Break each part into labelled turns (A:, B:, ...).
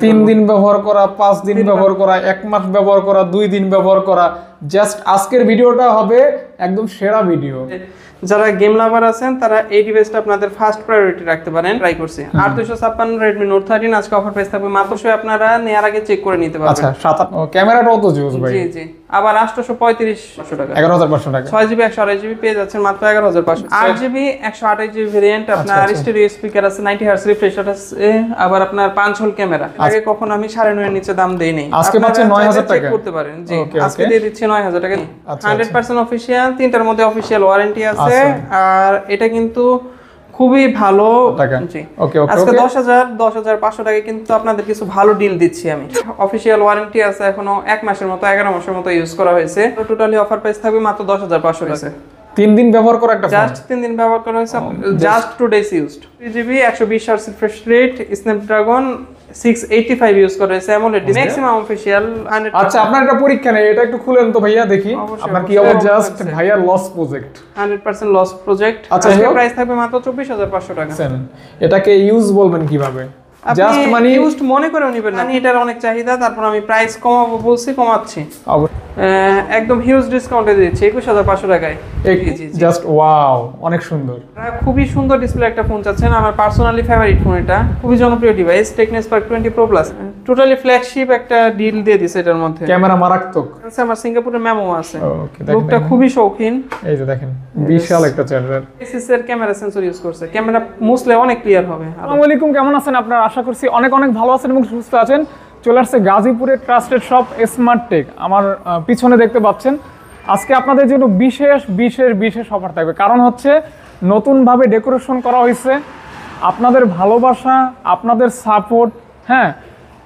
A: 3 দিন ব্যবহার করা, 5 দিন ব্যবহার করা, 1 মাস ব্যবহার করা, 2 দিন ব্যবহার করা, জাস্ট আজকের ভিডিওটা হবে একদম সেরা ভিডিও।
B: যারা গেম লাভার আছেন তারা এই ডিভাইসটা আপনাদের ফার্স্ট প্রায়োরিটি রাখতে পারেন। ট্রাই করছি 8256 Redmi Note 13 আজকে অফার প্রাইস থাকবে মাত্র আপনারা নেয়ার আগে চেক করে নিতে পারবেন।
A: আচ্ছা 7 ক্যামেরাটাও তো জোস ভাই।
B: জি জি, আবার 835 টাকা
A: 11500 টাকা
B: 6GB 128GB পেয়ে যাচ্ছেন মাত্র 11500। 8GB 128GB ভেরিয়েন্ট, আপনার স্টেরিও স্পিকার আছে, 90 Hz রিফ্রেশ রেট আছে, আবার আপনার 5 হোল ক্যামেরা। আগে কখনো আমি 9.5 এর নিচে দাম দেই নাই,
A: আজকে পাচ্ছেন 9000 টাকা
B: চেক করতে পারেন। জি আজকে দিয়ে দিচ্ছি 9000 টাকা 100% অফিশিয়াল, তিনটার মধ্যে অফিশিয়াল ওয়ারেন্টি আছে। আর এটা কিন্তু খুবই ভালো। জি ওকে ওকে, আজকে 10500 টাকা কিন্তু আপনাদের কিছু ভালো ডিল দিচ্ছি আমি। অফিশিয়াল ওয়ারেন্টি আছে, এখনো 1 মাসের মতো 11 মাসের মতো ইউজ করা হয়েছে। টোটালি অফার প্রাইস থাকবে মাত্র 10500 টাকা।
A: 3 দিন ব্যবহার করা একটা ফোন,
B: জাস্ট 3 দিন ব্যবহার করা হয়েছে, just 2 days used. 3GB 120 Hz refresh rate, Snapdragon 685 use করা হয়েছে, AMOLED ম্যাক্সিমাম অফিশিয়াল 100।
A: আচ্ছা আপনার একটা পরীক্ষা নেই, এটা একটু খুলেন তো ভাইয়া দেখি আপনার কি হবে। জাস্ট ভাইয়া লস প্রজেক্ট,
B: 100% লস প্রজেক্ট।
A: আজকে
B: প্রাইস থাকবে মাত্র 24500 টাকা।
A: এটাকে ইউজ বলবেন কিভাবে?
B: জাস্ট মানে ইউজড মনে করে নিবেন না, এটার অনেক চাহিদা, তারপর আমি প্রাইস কমাবো বলছি, কমাচ্ছি। একদম হিউজ ডিসকাউন্টে দিচ্ছি 21500 টাকায়।
A: জাস্ট ওয়াও, অনেক সুন্দর,
B: খুবই সুন্দর ডিসপ্লে একটা ফোন চাচ্ছেন। আমার পার্সোনালি ফেভারিট ফোন, এটা খুবই জনপ্রিয় device, Tecno Spark 20 Pro Plus। Totally flagship একটা ডিল দিয়ে দিছে এটার মধ্যে।
A: ক্যামেরা মারাত্মক,
B: আমার সিঙ্গাপুরের মেমো আছে, লোকটা খুবই শৌখিন।
A: এই যে দেখেন বিশাল একটা চ্যানেল,
B: এসএস এর ক্যামেরা সেন্সর ইউজ করছে, ক্যামেরা মুছলে অনেক ক্লিয়ার হবে।
A: আসসালামু আলাইকুম, কেমন আছেন আপনারা? আশা করছি অনেক অনেক ভালো আছেন এবং সুস্থ আছেন। চলে আসছে গাজীপুরের ট্রাস্টেড শপ স্মার্ট টেক। আমার পিছনে দেখতে পাচ্ছেন আজকে আপনাদের জন্য বিশেষ বিশেষ বিশেষ অফার থাকবে। কারণ হচ্ছে নতুনভাবে ডেকোরেশন করা হয়েছে। আপনাদের ভালোবাসা, আপনাদের সাপোর্ট, হ্যাঁ,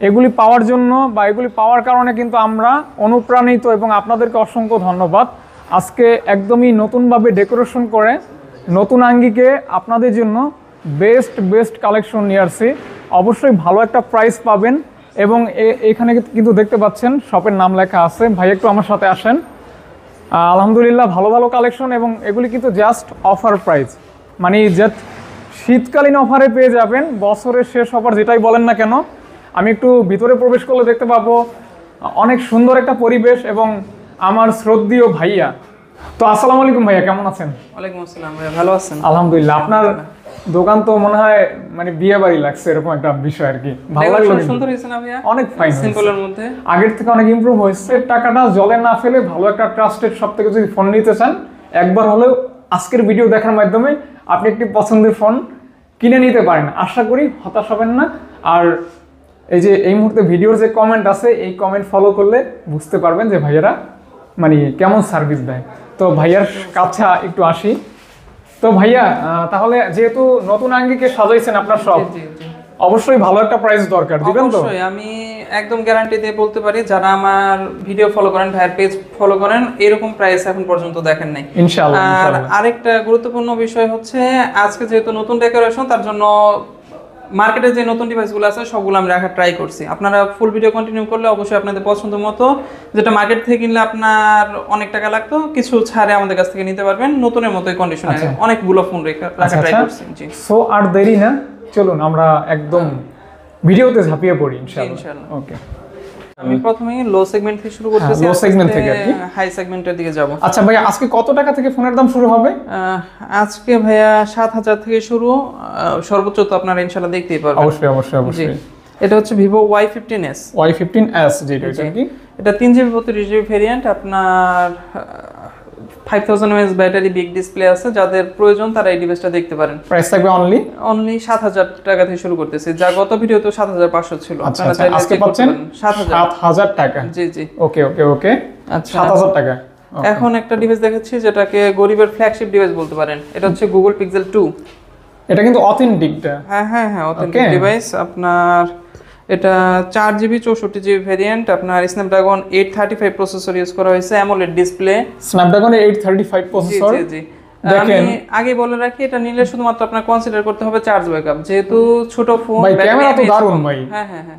A: এগুলি পাওয়ার জন্য বা এগুলি পাওয়ার কারণে কিন্তু আমরা অনুপ্রাণিত এবং আপনাদেরকে অসংখ্য ধন্যবাদ। আজকে একদমই নতুনভাবে ডেকোরেশন করে নতুন আঙ্গিকে আপনাদের জন্য বেস্ট কালেকশন নিয়ে আসছি। অবশ্যই ভালো একটা প্রাইস পাবেন এবং এখানে কিন্তু দেখতে পাচ্ছেন শপের নাম লেখা আছে। ভাই একটু আমার সাথে আসেন। আলহামদুলিল্লাহ ভালো ভালো কালেকশন এবং এগুলি কিন্তু জাস্ট অফার প্রাইস, মানে জাস্ট শীতকালীন অফারে পেয়ে যাবেন, বছরের শেষ অফার যেটাই বলেন না কেন। আমি একটু ভিতরে প্রবেশ করলে দেখতে পাবো অনেক সুন্দর একটা পরিবেশ এবং আমার শ্রদ্ধেয় ভাইয়া। তো আসসালামু আলাইকুম ভাইয়া, কেমন আছেন?
B: ওয়ালাইকুম আসসালাম ভাইয়া, ভালো আছেন?
A: আলহামদুলিল্লাহ। আপনার দোকান তো মনে হয় মানে বিয়ে বাড়ি লাগছে, এরকম একটা বিষয় আর কি। ভালো লাগলো,
B: সুন্দর হয়েছে না ভাইয়া?
A: অনেক ফাইন,
B: সিম্পলের মধ্যে
A: আগের থেকে অনেক ইমপ্রুভ হয়েছে। টাকাটা জলে না ফেলে ভালো একটা ট্রাস্টেড সব থেকে যদি ফোন নিতে চান, একবার হলেও আজকের ভিডিও দেখার মাধ্যমে আপনি একটি পছন্দের ফোন কিনে নিতে পারেন। আশা করি হতাশ হবেন না। আর এই যে এই মুহূর্তে ভিডিওর যে কমেন্ট আছে, এই কমেন্ট ফলো করলে বুঝতে পারবেন যে ভাইয়ারা মানে কেমন সার্ভিস দেয়। তো ভাইয়ার কাছে একটু আসি। তো ভাইয়া তাহলে যেহেতু নতুন আঙ্গিকে সাজাইছেন আপনার সব, অবশ্যই ভালো একটা প্রাইস দরকার, দিবেন তো?
B: অবশ্যই, আমি একদম গ্যারান্টি দিয়ে বলতে পারি যারা আমার ভিডিও ফলো করেন, ভাইয়ের পেজ ফলো করেন, এরকম প্রাইস এখন পর্যন্ত দেখেন নাই
A: ইনশাআল্লাহ।
B: আর আরেকটা গুরুত্বপূর্ণ বিষয় হচ্ছে আজকে যেহেতু নতুন ডেকোরেশন, তার জন্য মার্কেটে যে নতুন ডিভাইসগুলো আছে সবগুলো আমি রাখার ট্রাই করছি। আপনারা ফুল ভিডিও কন্টিনিউ করলে অবশ্যই আপনাদের পছন্দ মতো, যেটা মার্কেট থেকে কিনলে আপনার অনেক টাকা লাগতো, কিছু ছাড়ে আমাদের কাছ থেকে নিতে পারবেন নতুনের মতোই কন্ডিশনে। অনেকগুলো ফোন রাখার ট্রাই করছি। জি,
A: সো আর দেরি না, চলুন আমরা একদম ভিডিওতে ঝাঁপিয়ে পড়ি ইনশাআল্লাহ। ওকে,
B: আমি প্রথমেই লো সেগমেন্ট থেকে শুরু করতেছি,
A: লো সেগমেন্ট থেকে আর কি
B: হাই সেগমেন্টের দিকে যাব।
A: আচ্ছা ভাইয়া, আজকে কত টাকা থেকে ফোনের দাম শুরু হবে?
B: আজকে ভাইয়া 7000 থেকে শুরু, সর্বোচ্চ তো আপনারা ইনশাআল্লাহ দেখতেই পারবেন।
A: অবশ্যই অবশ্যই অবশ্যই।
B: এটা হচ্ছে Vivo Y15s।
A: Y15s যেটা, এটা কি?
B: এটা 3GB 32GB ভেরিয়েন্ট, আপনার 5000 mAh ব্যাটারি, বিগ ডিসপ্লে আছে, যাদের প্রয়োজন তারা এই ডিভাইসটা দেখতে পারেন।
A: প্রাইস থাকবে অনলি
B: 7000 টাকা থেকে শুরু করতেছি, যা গত ভিডিওতে 7500 ছিল।
A: আপনারা চাইলে আজকে পাচ্ছেন 7000 টাকা।
B: জি জি,
A: ওকে ওকে ওকে,
B: আচ্ছা
A: 7000 টাকা।
B: এখন একটা ডিভাইস দেখাচ্ছি যেটাকে গরিবের ফ্ল্যাগশিপ ডিভাইস বলতে পারেন। এটা হচ্ছে Google Pixel 2।
A: এটা কিন্তু অথেন্টিকটা।
B: হ্যাঁ অথেন্টিক ডিভাইস। আপনার এটা 4GB 64GB ভেরিয়েন্ট, আপনার স্ন্যাপড্রাগন 835 প্রসেসর ইউজ করা হয়েছে, AMOLED ডিসপ্লে,
A: স্ন্যাপড্রাগন 835 প্রসেসর।
B: জি আমি আগে বলে রাখি, এটা নিলে শুধুমাত্র আপনার কনসিডার করতে হবে চার্জ ব্যাকআপ, যেহেতু ছোট ফোন।
A: ভাই ক্যামেরা তো দারুণ ভাই।
B: হ্যাঁ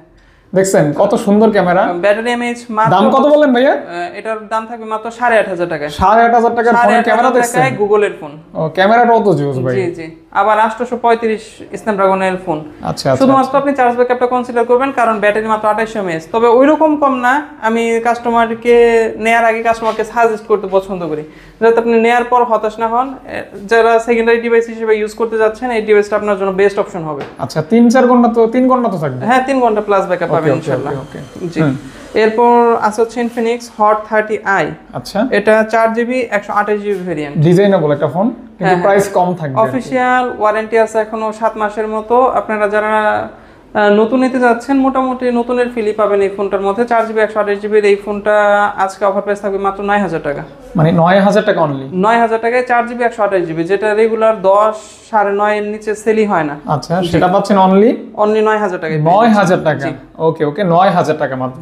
A: দেখছেন কত সুন্দর ক্যামেরা।
B: ব্যাটারি এমএএইচ
A: দাম কত বলেন ভাইয়া?
B: এটার দাম থাকবে মাত্র 8500 টাকা।
A: 8500 টাকার ফোনের ক্যামেরা দেখছেন?
B: গুগলের ফোন।
A: ও, ক্যামেরাটাও তো জোস ভাই।
B: জি আবার 835 স্ন্যাপড্রাগনের ফোন।
A: আচ্ছা,
B: শুধুমাত্র আপনি চার্জ ব্যাকআপটা কনসিডার করবেন, কারণ ব্যাটারি মাত্র 2800 mAh। তবে ওইরকম কম না, আমি কাস্টমারকে নেয়ার আগে কাস্টমারকে সাজেস্ট করতে পছন্দ করি, যাতে আপনি নেয়ার পর হতাশ না হন। যারা সেকেন্ডারি ডিভাইস হিসেবে ইউজ করতে যাচ্ছেন, এই ডিভাইসটা আপনার জন্য বেস্ট অপশন হবে।
A: আচ্ছা, 3-4 ঘন্টা তো 3 ঘন্টা তো থাকবে।
B: হ্যাঁ, 3 ঘন্টা প্লাস ব্যাকআপ পাবেন ইনশাআল্লাহ। জি। এরপর আছে হচ্ছে ইনফিনিক্স হট 30i।
A: আচ্ছা,
B: এটা 4GB 128GB ভেরিয়েন্ট।
A: ডিজাইনেবল একটা ফোন, কিন্তু প্রাইস কম থাকবে।
B: অফিশিয়াল ওয়ারেন্টি আছে এখনো 7 মাসের মতো। আপনারা যারা নতুন নিতে যাচ্ছেন, মোটামুটি নতুনের ফিলি পাবেন এই ফোনটার মধ্যে। 4GB 128GB এই ফোনটা আজকে অফার প্রাইস থাকবে মাত্র 9000 টাকা।
A: মানে 9000 টাকা অনলি।
B: 9000 টাকায় 4GB 128GB, যেটা রেগুলার 10 9.5 এর নিচে সেলই হয় না।
A: আচ্ছা, সেটা পাচ্ছেন অনলি
B: 9000 টাকায়।
A: 9000 টাকা। ওকে 9000 টাকা মাত্র।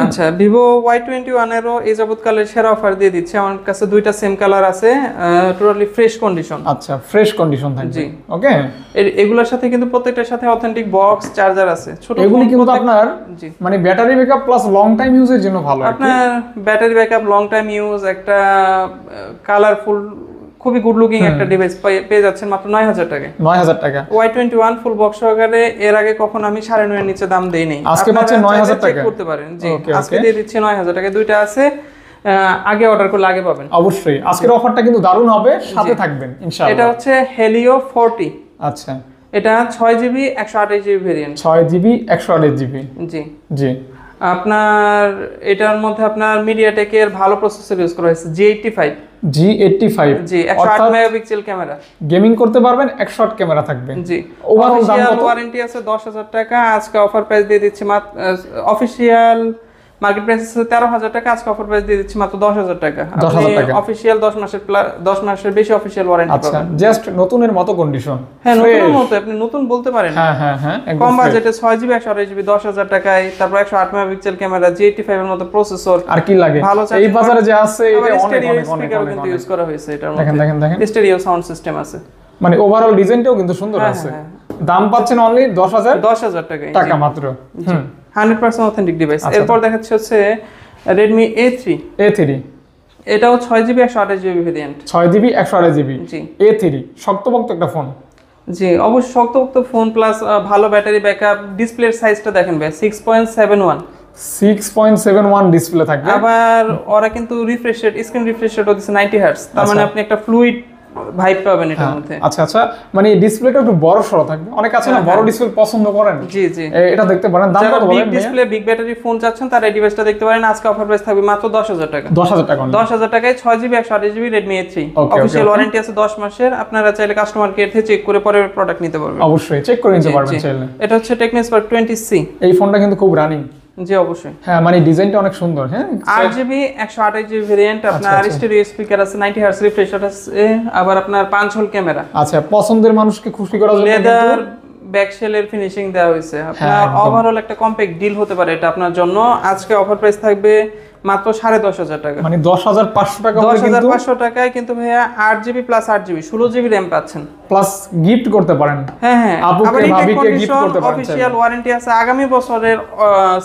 B: আচ্ছা, ভিভো Y21 এরও এই যাবতকালের সেরা অফার দিয়ে দিচ্ছে। আমার কাছে দুইটা সেম কালার আছে, টোটালি ফ্রেশ কন্ডিশন।
A: আচ্ছা, ফ্রেশ কন্ডিশন থাকবে। জি, ওকে।
B: এগুলোর সাথে কিন্তু প্রত্যেকটার সাথে অথেন্টিক বক্স চার্জার আছে। ছোট
A: এগুলি কিন্তু আপনার মানে battery backup plus long time ইউজের জন্য ভালো।
B: আপনার battery backup, long time use, একটা কালারফুল খুবই গুড লুকিং একটা ডিভাইস পেয়ে যাচ্ছেন মাত্র 9000 টাকায়।
A: 9000 টাকা।
B: Y21 ফুল বক্স সহকারে এর আগে কখন আমি 9.5 এর নিচে দাম দেই নাই।
A: আজকে পাচ্ছেন 9000 টাকা।
B: চেক করতে পারেন। জি, আজকে দিয়ে দিচ্ছি 9000 টাকায়। দুইটা আছে, আগে অর্ডার করলে আগে পাবেন।
A: অবশ্যই আজকের অফারটা কিন্তু দারুণ হবে, সাথে থাকবেন ইনশাআল্লাহ।
B: এটা হচ্ছে Helio 40।
A: আচ্ছা,
B: এটা 6GB 128GB variant.
A: 6GB 128GB।
B: জি
A: জি।
B: আপনার এটার মধ্যে আপনার মিডিয়াটেকের ভালো প্রসেসর ইউজ করা হয়েছে, G85। জি, 108 মেগাপিক্সেল ক্যামেরা।
A: গেমিং করতে পারবেন, 108 ক্যামেরা থাকবে।
B: জি।
A: ওভারঅল দাম কত?
B: ওয়ারেন্টি আছে 10000 টাকা। আজকে অফার প্রাইস দিয়ে দিচ্ছি মাত্র, অফিশিয়াল মার্কেট প্রাইস আছে 13000 টাকা, আজকে অফার প্রাইস দিয়ে দিচ্ছি মাত্র 10000 টাকা। আপনি অফিশিয়াল 10 মাসের বেশি অফিশিয়াল ওয়ারেন্টি পাবেন।
A: আচ্ছা, জাস্ট নতুনের মতো কন্ডিশন।
B: হ্যাঁ, নতুনের মতো, আপনি নতুন বলতে পারেন।
A: হ্যাঁ,
B: কম বাজেটে 6GB 128GB 10000 টাকায়, তারপর 108 মেগাপিক্সেল ক্যামেরা, G85 এর মতো প্রসেসর।
A: আর কি লাগে? এই বাজারে যে আছে এটা অনেক
B: কিন্তু ইউজ করা হয়েছে এটার মধ্যে।
A: দেখেন
B: স্টেরিও সাউন্ড সিস্টেম আছে।
A: মানে ওভারঅল ডিজাইনটাও কিন্তু সুন্দর আছে। দাম পাচ্ছেন অনলি
B: 10000 টাকা
A: মাত্র।
B: 100% অথেন্টিক ডিভাইস। এরপর দেখাচ্ছে হচ্ছে Redmi A3। এটাও 6GB 128GB variant.
A: 6GB 128GB।
B: জি।
A: A3 শক্তপোক্ত একটা ফোন।
B: জি, অবশ্যই শক্তপোক্ত ফোন, প্লাস ভালো ব্যাটারি ব্যাকআপ। ডিসপ্লের সাইজটা দেখেন ভাই, 6.71 ডিসপ্লে থাকবে। আবার ওরা কিন্তু রিফ্রেশ রেট, স্ক্রিন রিফ্রেশ রেটও দিচ্ছে 90 হার্টজ। তার মানে আপনি একটা ফ্লুইড ভাইব পাবেন এটার মধ্যে।
A: আচ্ছা, মানে ডিসপ্লেটা একটু বড় সরো থাকবে। অনেক আছে না বড় ডিসপ্লে পছন্দ করেন।
B: জি।
A: এটা দেখতে পারেন। দাম কত বলেন?
B: Big display, big battery phone চাচ্ছেন, তার এই ডিভাইসটা দেখতে পারেন। আজকে অফার প্রাইস থাকবে মাত্র 10000 টাকা।
A: 10000 টাকা।
B: 10000 টাকায় 6GB 128GB Redmi A3। Official warranty আছে 10 মাসের। আপনারা চাইলে কাস্টমার কেয়ার থেকে চেক করে পরে প্রোডাক্ট নিতে পারবেন।
A: অবশ্যই চেক করে নিতে পারবেন চাইলে।
B: এটা হচ্ছে Tecno Spark 20C।
A: এই ফোনটা কিন্তু খুব রানিং।
B: জি, অবশ্যই।
A: হ্যাঁ, মানে ডিজাইনটা অনেক সুন্দর। হ্যাঁ,
B: 8GB 128GB ভেরিয়েন্ট। আপনার স্টেরিও স্পিকার আছে, 90 হার্টজ রিফ্রেশ রেট আছে, আবার আপনার 5 হোল ক্যামেরা।
A: আচ্ছা, পছন্দের মানুষকে খুশি করার জন্য
B: লেদার ব্যাকশেলের ফিনিশিং দেওয়া হয়েছে। আপনার ওভারঅল একটা কম্প্যাক্ট ডিল হতে পারে এটা আপনার জন্য। আজকে অফার প্রাইস থাকবে মাত্র 10500 টাকা।
A: মানে 10500 টাকা।
B: 10500 টাকায় কিন্তু ভাইয়া 8GB plus 8GB 16GB RAM পাচ্ছেন,
A: প্লাস গিফট করতে পারেন।
B: হ্যাঁ।
A: আবার ভাবিকে গিফট করতে পারেন।
B: অফিশিয়াল ওয়ারেন্টি আছে আগামী বছরের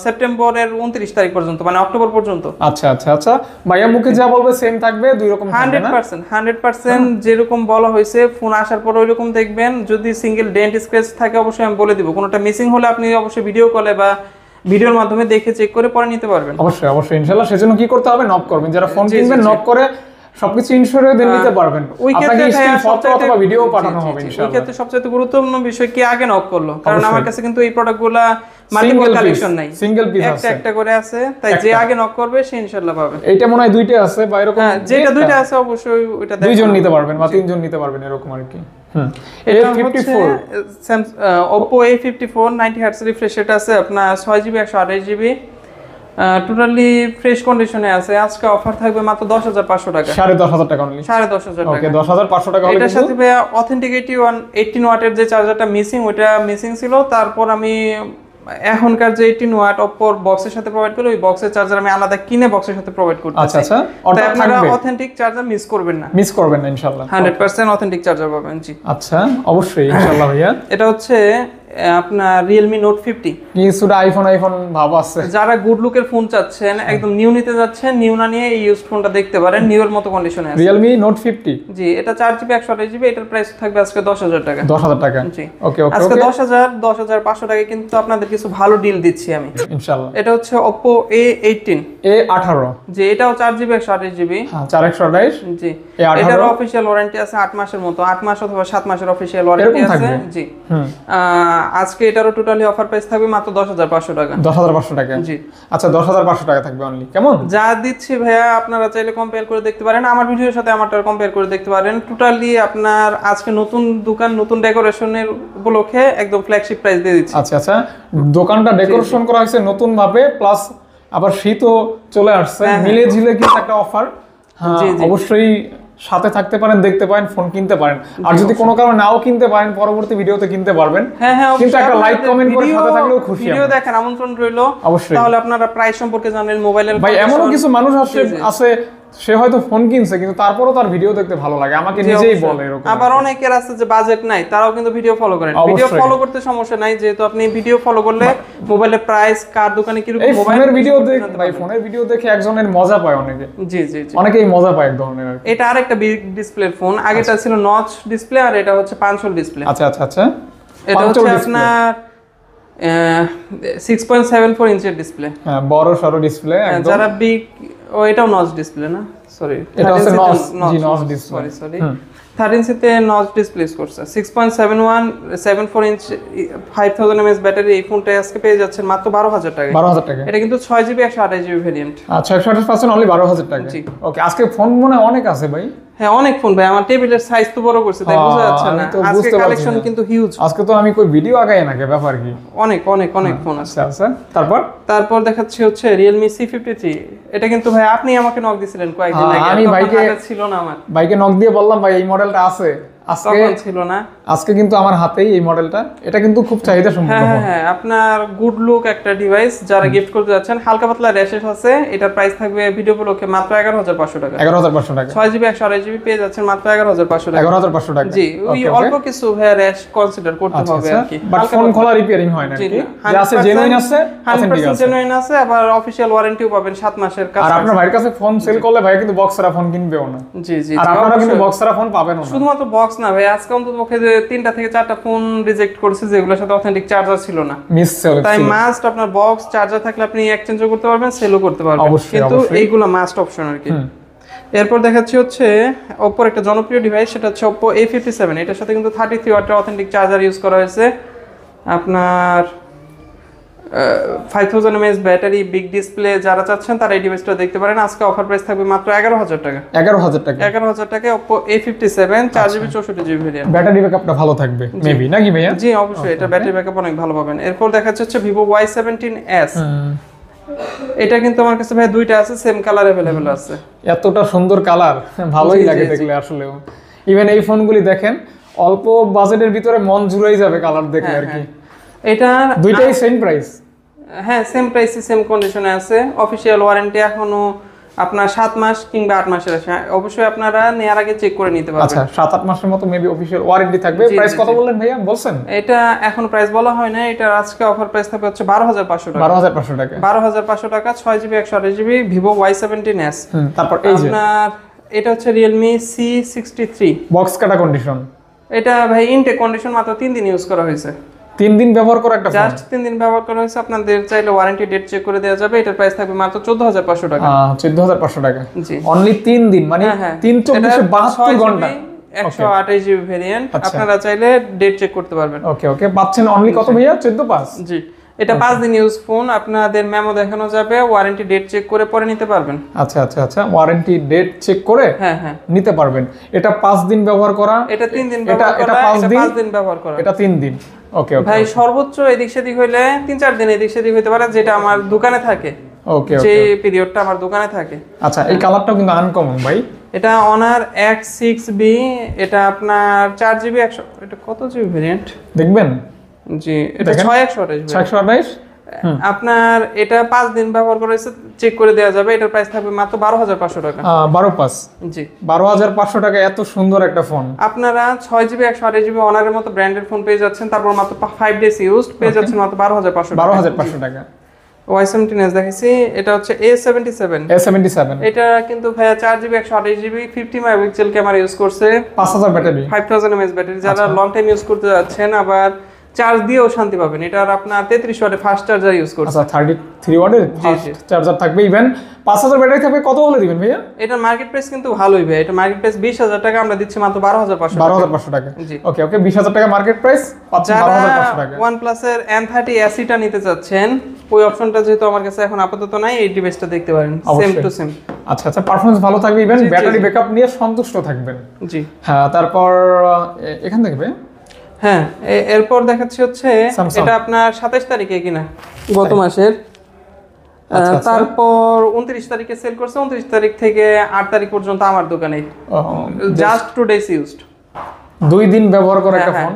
B: সেপ্টেম্বরের 29 তারিখ পর্যন্ত, মানে অক্টোবর পর্যন্ত।
A: আচ্ছা, ভাইয়া মুখে যা বলবে সেম থাকবে, দুই রকম থাকবে না?
B: 100% যেরকম বলা হয়েছে ফোন আসার পর ওইরকম দেখবেন। যদি সিঙ্গেল ডেন্ট স্ক্র্যাচ থাকে অবশ্যই আমি বলে দিব। কোনোটা মিসিং হলে আপনি অবশ্যই ভিডিও কলে বা ভিডিওর মাধ্যমে দেখে চেক করে পরে নিতে পারবেন।
A: অবশ্যই ইনশাআল্লাহ। সেজন্য কি করতে হবে? নক করবেন। যারা ফোন কিনবেন নক করে সবকিছু ইনশিওর দিয়ে নিতে পারবেন। আপনাকে স্ক্রিন ফটো অথবা ভিডিও পাঠানো হবে ইনশাআল্লাহ।
B: এই ক্ষেত্রে সবচেয়ে গুরুত্বপূর্ণ বিষয় কি আগে নক করলো, কারণ আমার কাছে কিন্তু এই প্রোডাক্টগুলো মাল্টিপল কালেকশন নাই,
A: সিঙ্গেল পিস আছে,
B: একটা করে আছে। তাই যে আগে নক করবে সে ইনশাআল্লাহ পাবে।
A: এইটা মনে হয় দুইটা আছে বা এরকম।
B: যেটা দুইটা আছে অবশ্যই ওইটা
A: দুইজন নিতে পারবেন বা তিনজন নিতে পারবেন, এরকম আর কি। A54
B: Oppo A54 90 hertz refresh rate আছে, আপনার 6GB 128GB, টোটালি ফ্রেশ কন্ডিশনে আছে। আজকে অফার থাকবে মাত্র 10500 টাকা।
A: 10500 টাকা অনলি।
B: 10500 টাকা।
A: ওকে, 10500 টাকা হলে
B: এটার সাথে ভাই অথেন্টিক 18 ওয়াটের যে চার্জারটা ওটা মিসিং ছিল। তারপর আমি এখনকার যে 18 ওয়াট Oppo বক্সের সাথে প্রোভাইড করে, ওই বক্সের চার্জার আমি আলাদা কিনে বক্সের সাথে প্রোভাইড করতেছি।
A: আচ্ছা,
B: তাই আপনারা অথেন্টিক চার্জার মিস করবেন না ইনশাআল্লাহ। 100% অথেন্টিক চার্জার পাবেন। জি,
A: আচ্ছা, অবশ্যই ইনশাআল্লাহ ভাইয়া।
B: এটা হচ্ছে আপনার Realme Note 50
A: কিছুটা আইফোন ভাব আছে।
B: যারা গুড লুকের ফোন চাচ্ছেন, একদম নিউ নিতে যাচ্ছেন, নিউ না নিয়ে এই ইউজড ফোনটা দেখতে পারেন, নিউ এর মতো কন্ডিশনে আছে।
A: Realme Note 50
B: জি, এটা 4GB 128GB, এটার প্রাইস থাকবে আজকে 10,000 টাকা।
A: 10,000 টাকা।
B: জি
A: ওকে ওকে
B: আজকে 10,500 টাকায় কিন্তু আপনাদের কিছু ভালো ডিল দিচ্ছি আমি
A: ইনশাআল্লাহ।
B: এটা হচ্ছে Oppo A18
A: A18
B: জি, এটাও 4GB 128GB।
A: হ্যাঁ 4128
B: জি,
A: A18
B: এটার অফিশিয়াল ওয়ারেন্টি আছে 8 মাসের মতো, 8 মাস অথবা 7 মাসের অফিশিয়াল ওয়ারেন্টি আছে। জি আজকে এটারও টোটালি অফার প্রাইস থাকবে মাত্র 10,500 টাকা।
A: 10,500 টাকা।
B: জি
A: আচ্ছা 10,500 টাকা থাকবে অনলি। কেমন
B: যা দিচ্ছি ভাইয়া, আপনারা চাইলে কম্পেয়ার করে দেখতে পারেন, আমার ভিডিওর সাথে আমারটা কম্পেয়ার করে দেখতে পারেন। টোটালি আপনার আজকে নতুন দোকান, নতুন ডেকোরেশনের উপলক্ষে একদম ফ্ল্যাগশিপ প্রাইস দিয়ে দিচ্ছি।
A: আচ্ছা আচ্ছা, দোকানটা ডেকোরেশন করা হয়েছে নতুন ভাবে, প্লাস আবার শীতও চলে আসছে, মিলে ঝিলে কিন্তু একটা অফার। অবশ্যই সাথে থাকতে পারেন, দেখতে পারেন, ফোন কিনতে পারেন। আর যদি কোনো কারণে নাও কিনতে পারেন, পরবর্তী ভিডিওতে কিনতে পারবেন। কিন্তু একটা লাইক কমেন্ট করে সাথে থাকলেও খুশি।
B: ভিডিও দেখেন, আমন্ত্রণ রইলো
A: অবশ্যই।
B: তাহলে আপনারা প্রাইস সম্পর্কে জানেন, মোবাইলের
A: ভাই এমনও কিছু মানুষ আছে সে হয়তো ফোন কিনছে কিন্তু তারপরও তার ভিডিও দেখতে ভালো লাগে, আমাকে নিজেই বলে এরকম।
B: আবার অনেকের আছে যে বাজেট নাই, তারাও কিন্তু ভিডিও ফলো করেন। ভিডিও ফলো করতে সমস্যা নাই, যেহেতু আপনি ভিডিও ফলো করলে মোবাইলের প্রাইস, কার দোকানে কি রকম
A: মোবাইলের ভিডিও দেখে, ভাই ফোনের ভিডিও দেখে একজনের মজা পায় অনেকে।
B: জি জি জি,
A: অনেকেই মজা পায় এক ধরনের।
B: এটা আরেকটা বিগ ডিসপ্লের ফোন, আগেটা ছিল নচ ডিসপ্লে আর এটা হচ্ছে পাঁচ হোল ডিসপ্লে।
A: আচ্ছা আচ্ছা আচ্ছা,
B: এটা হচ্ছে আপনার 6.74 ইঞ্চের ডিসপ্লে।
A: হ্যাঁ বড় সরো ডিসপ্লে একদম।
B: যারা বিগ, এটাও নচ ডিসপ্লে না, সরি
A: এটা হচ্ছে নচ ডিসপ্লে,
B: সরি 13C তে নচ ডিসপ্লে করছে। 6.74 ইঞ্চ 5000 mAh ব্যাটারি, এই ফোনটা আজকে পেয়ে যাচ্ছেন মাত্র 12,000 টাকা।
A: 12,000 টাকা।
B: এটা কিন্তু 6GB 128GB ভেরিয়েন্ট।
A: আচ্ছা 128% অনলি 12,000 টাকা। ওকে, আজকে ফোন মনে অনেক আছে ভাই।
B: হ্যাঁ অনেক ফোন ভাই, আমার টেবিলের সাইজ তো বড় করছে তাই বোঝা যাচ্ছে না। আজকে কালেকশন কিন্তু হিউজ।
A: আজকে তো আমি কই ভিডিও আগাই না, কে ব্যাপার কি?
B: অনেক অনেক অনেক ফোন আছে।
A: আচ্ছা তারপর
B: দেখাচ্ছি হচ্ছে Realme C53। এটা কিন্তু ভাই আপনি আমাকে নক দিছিলেন কয়েকদিন আগে,
A: আমি ভাইকে
B: ছিল না, আমার
A: ভাইকে নক দিয়ে বললাম ভাই এই মডেলটা আছে, আজকে
B: ছিল না।
A: আজকে কিন্তু আমার হাতেই এই মডেলটা, এটা কিন্তু খুব চাহিদা সম্পন্ন।
B: হ্যাঁ আপনার গুড লুক একটা ডিভাইস, যারা গিফট করতে যাচ্ছেন, হালকা পাতলা র্যাশেস আছে। এটার প্রাইস থাকবে ভিডিও উপলক্ষে মাত্র 11,500 টাকা।
A: 11,500 টাকা।
B: 6GB 128GB পেয়ে যাচ্ছেন মাত্র 11,500 টাকা।
A: 11,500 টাকা।
B: জি, ওই অল্প কিছু ভাই র্যাশ কনসিডার করতে হবে আর কি।
A: বাট ফোন খোলা রিপেয়ারিং হয় না কি? যে আছে জেনুইন আছে,
B: 100% জেনুইন আছে, আবার অফিশিয়াল ওয়ারেন্টিও পাবেন 7 মাসের কাছে।
A: আর আপনার ভাইয়ের কাছে ফোন সেল করলে ভাই কিন্তু বক্সরা ফোন কিনবেও না।
B: জি জি,
A: আর আপনারা কিন্তু বক্সরা ফোন পাবেন না।
B: শুধুমাত্র বক্স না ভাই, আজকে অন্তত পক্ষে 3টা থেকে 4টা ফোন রিজেক্ট করেছে যেগুলোর সাথে অথেন্টিক চার্জার ছিল না,
A: মিস চলে।
B: তাই মাস্ট আপনার বক্স চার্জার থাকলে আপনি এক্সচেঞ্জও করতে পারবেন, সেলও করতে পারবেন, কিন্তু এইগুলো মাস্ট অপশন আর কি। এরপর দেখাচ্ছি হচ্ছে Oppo একটা জনপ্রিয় ডিভাইস, সেটা হচ্ছে Oppo A57। এটার সাথে কিন্তু 33 ওয়াটের অথেন্টিক চার্জার ইউজ করা হয়েছে। আপনার 5000 mAh ব্যাটারি, বিগ ডিসপ্লে, যারা চাচ্ছেন তারা এই ডিভাইসটা দেখতে পারেন। আজকে অফার প্রাইস থাকবে মাত্র 11,000 টাকা।
A: 11,000 টাকা।
B: 11,000 টাকা Oppo A57 4GB 64GB variant.
A: Battery ব্যাকআপটা ভালো থাকবে মেবি নাকি ভাইয়া?
B: জি অবশ্যই, এটা ব্যাটারি ব্যাকআপ অনেক ভালো পাবেন। এরপর দেখাচ্ছে হচ্ছে Vivo Y17s। এটা কিন্তু আমার কাছে ভাই দুইটা আছে, সেম কালার अवेलेबल আছে।
A: এতটা সুন্দর কালার, ভালোই লাগে দেখলে আসলে। ইভেন এই ফোনগুলি দেখেন অল্প বাজেটের ভিতরে মন জুড়েই যাবে কালার দেখলে আর কি।
B: এটা
A: দুইটাই সেম প্রাইস।
B: হ্যাঁ সেম প্রাইসে সেম কন্ডিশনে আছে। অফিশিয়াল ওয়ারেন্টি এখনো আপনার 7 মাস কিংবা 8 মাসের আছে। অবশ্যই আপনারা নেয়ার আগে চেক করে নিতে পারবেন।
A: আচ্ছা 7-8 মাসের মতো মেবি অফিশিয়াল ওয়ারেন্টি থাকবে। প্রাইস কত বললেন ভাইয়া? বলছেন
B: এটা এখন প্রাইস বলা হয় না, এটা আজকে অফার প্রাইস থাকবে হচ্ছে 12,500 টাকা।
A: 12,500 টাকা।
B: 12,500 টাকা 6GB 128GB Vivo Y17s।
A: তারপর এই যে
B: আপনার এটা হচ্ছে Realme C63
A: বক্স কাটা কন্ডিশন।
B: এটা ভাই ইনটেক কন্ডিশন, মাত্র 3 দিন ইউজ করা হয়েছে।
A: 3 দিন ব্যবহার করা একটা ফোন,
B: জাস্ট 3 দিন ব্যবহার করা হয়েছে। আপনাদের চাইলে ওয়ারেন্টি ডেট চেক করে দেওয়া যাবে। এটার প্রাইস থাকবে মাত্র 14,500 টাকা।
A: 14,500 টাকা।
B: জি
A: অনলি 3 দিন, মানে 3/24 ঘন্টা।
B: 128GB ভেরিয়েন্ট, আপনারা চাইলে ডেট চেক করতে পারবেন।
A: ওকে ওকে, পাচ্ছেন অনলি কত ভাইয়া? 14/5।
B: জি, এটা 5 দিন ইউজ ফোন, আপনাদের মেমো দেখানো যাবে, ওয়ারেন্টি ডেট চেক করে পরে নিতে পারবেন।
A: আচ্ছা আচ্ছা আচ্ছা, ওয়ারেন্টি ডেট চেক করে নিতে পারবেন। এটা 5 দিন ব্যবহার করা,
B: এটা 3 দিন ব্যবহার করা, এটা 5 দিন ব্যবহার করা,
A: এটা 3 দিন। ওকে ওকে
B: ভাই, সর্বোচ্চ এদিক সেদিক হইলে 3-4 দিন এদিক সেদিক হইতে পারে, যেটা আমার দোকানে থাকে।
A: ওকে
B: যে পিরিয়ডটা আমার দোকানে থাকে।
A: আচ্ছা, এই কালারটাও কিন্তু আনকমন ভাই।
B: এটা Honor X6B, এটা আপনার 4GB 100, এটা কত জিবি ভেরিয়েন্ট
A: দেখবেন?
B: জি, এটা 628।
A: 628
B: আপনার এটা 5 দিন ব্যবহার করে চেক করে দেওয়া যাবে। এটার প্রাইস থাকবে মাত্র 12,500 টাকা।
A: 12,500
B: জি
A: 12,500 টাকা এত সুন্দর একটা ফোন।
B: আপনারা 6GB 128GB অনারের মতো ব্র্যান্ডের ফোন পেয়ে যাচ্ছেন, তারপর মাত্র 5 ডেজ ইউজড পেয়ে যাচ্ছেন মাত্র 12,500 টাকা।
A: 12,500 টাকা।
B: Y17s দেখাইছি, এটা হচ্ছে A77। এটা কিন্তু ভাইয়া 4GB 128GB 50 megapixel camera use করছে,
A: 5000 ব্যাটারি,
B: 5000 mAh ব্যাটারি। যারা লং টাইম ইউজ করতে যাচ্ছেন আবার চার্জ দিয়েও শান্তি পাবেন, এটার আপনার 33 ওয়াটের ফাস্ট চার্জার ইউজ করছে।
A: আচ্ছা 33 ওয়াটের ফাস্ট চার্জার থাকবে, ইভেন 5000 ব্যাটারি থাকবে। কত হলে দিবেন ভাইয়া?
B: এটা মার্কেট প্রাইস কিন্তু ভালোই ভাই, এটা মার্কেট প্রাইস 20000 টাকা, আমরা দিচ্ছি মাত্র 12,500 টাকা।
A: 12,500 টাকা।
B: জি
A: ওকে 20000 টাকা মার্কেট প্রাইস, পাচ্ছেন 12,500 টাকা।
B: OnePlus এর N30 SE-টা নিতে চাচ্ছেন, ওই অপশনটা যেহেতু আমার কাছে এখন আপাতত নাই, এই ডিভাইসটা দেখতে পারেন, সেম টু সেম।
A: আচ্ছা পারফরম্যান্স ভালো থাকবে, ইভেন ব্যাটারি ব্যাকআপ নিয়ে সন্তুষ্ট থাকবেন।
B: জি
A: হ্যাঁ, তারপর এখান থেকে
B: হ্যাঁ, এরপর দেখাচ্ছি হচ্ছে এটা আপনার 27 তারিখে কিনা গত মাসের, তারপর 29 তারিখে সেল করছে, 29 তারিখ থেকে 8 তারিখ পর্যন্ত আমার দোকানে, জাস্ট 2 ডেজ ইউজড।
A: 2 দিন ব্যবহার করা একটা ফোন,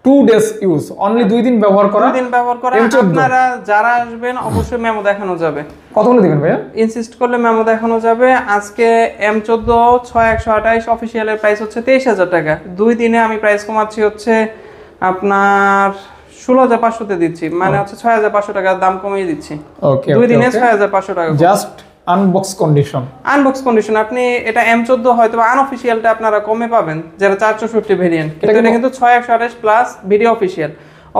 A: 2 ডেজ ইউজ, অনলি 2 দিন ব্যবহার করা।
B: 2 দিন ব্যবহার করা। আপনারা যারা আসবেন অবশ্যই মেমো দেখানো যাবে।
A: কত করে দিবেন ভাইয়া?
B: ইনসিস্ট করলে মেমো দেখানো যাবে। আজকে M14 6128 অফিশিয়ালের প্রাইস হচ্ছে 23,000 টাকা। 2 দিনে আমি প্রাইস কমাচ্ছি হচ্ছে আপনার 16,500 তে দিচ্ছি, মানে হচ্ছে 6,500 টাকা দাম কমিয়ে দিচ্ছি।
A: ওকে
B: 2 দিনে 6,500 টাকা
A: just unbox condition.
B: Unbox condition. আপনি এটা M14 হয়তো আনঅফিশিয়ালটা আপনারা কমে পাবেন, যারা 464 ভেরিয়েন্ট, কিন্তু এটা কিন্তু 6128 প্লাস ভিডিও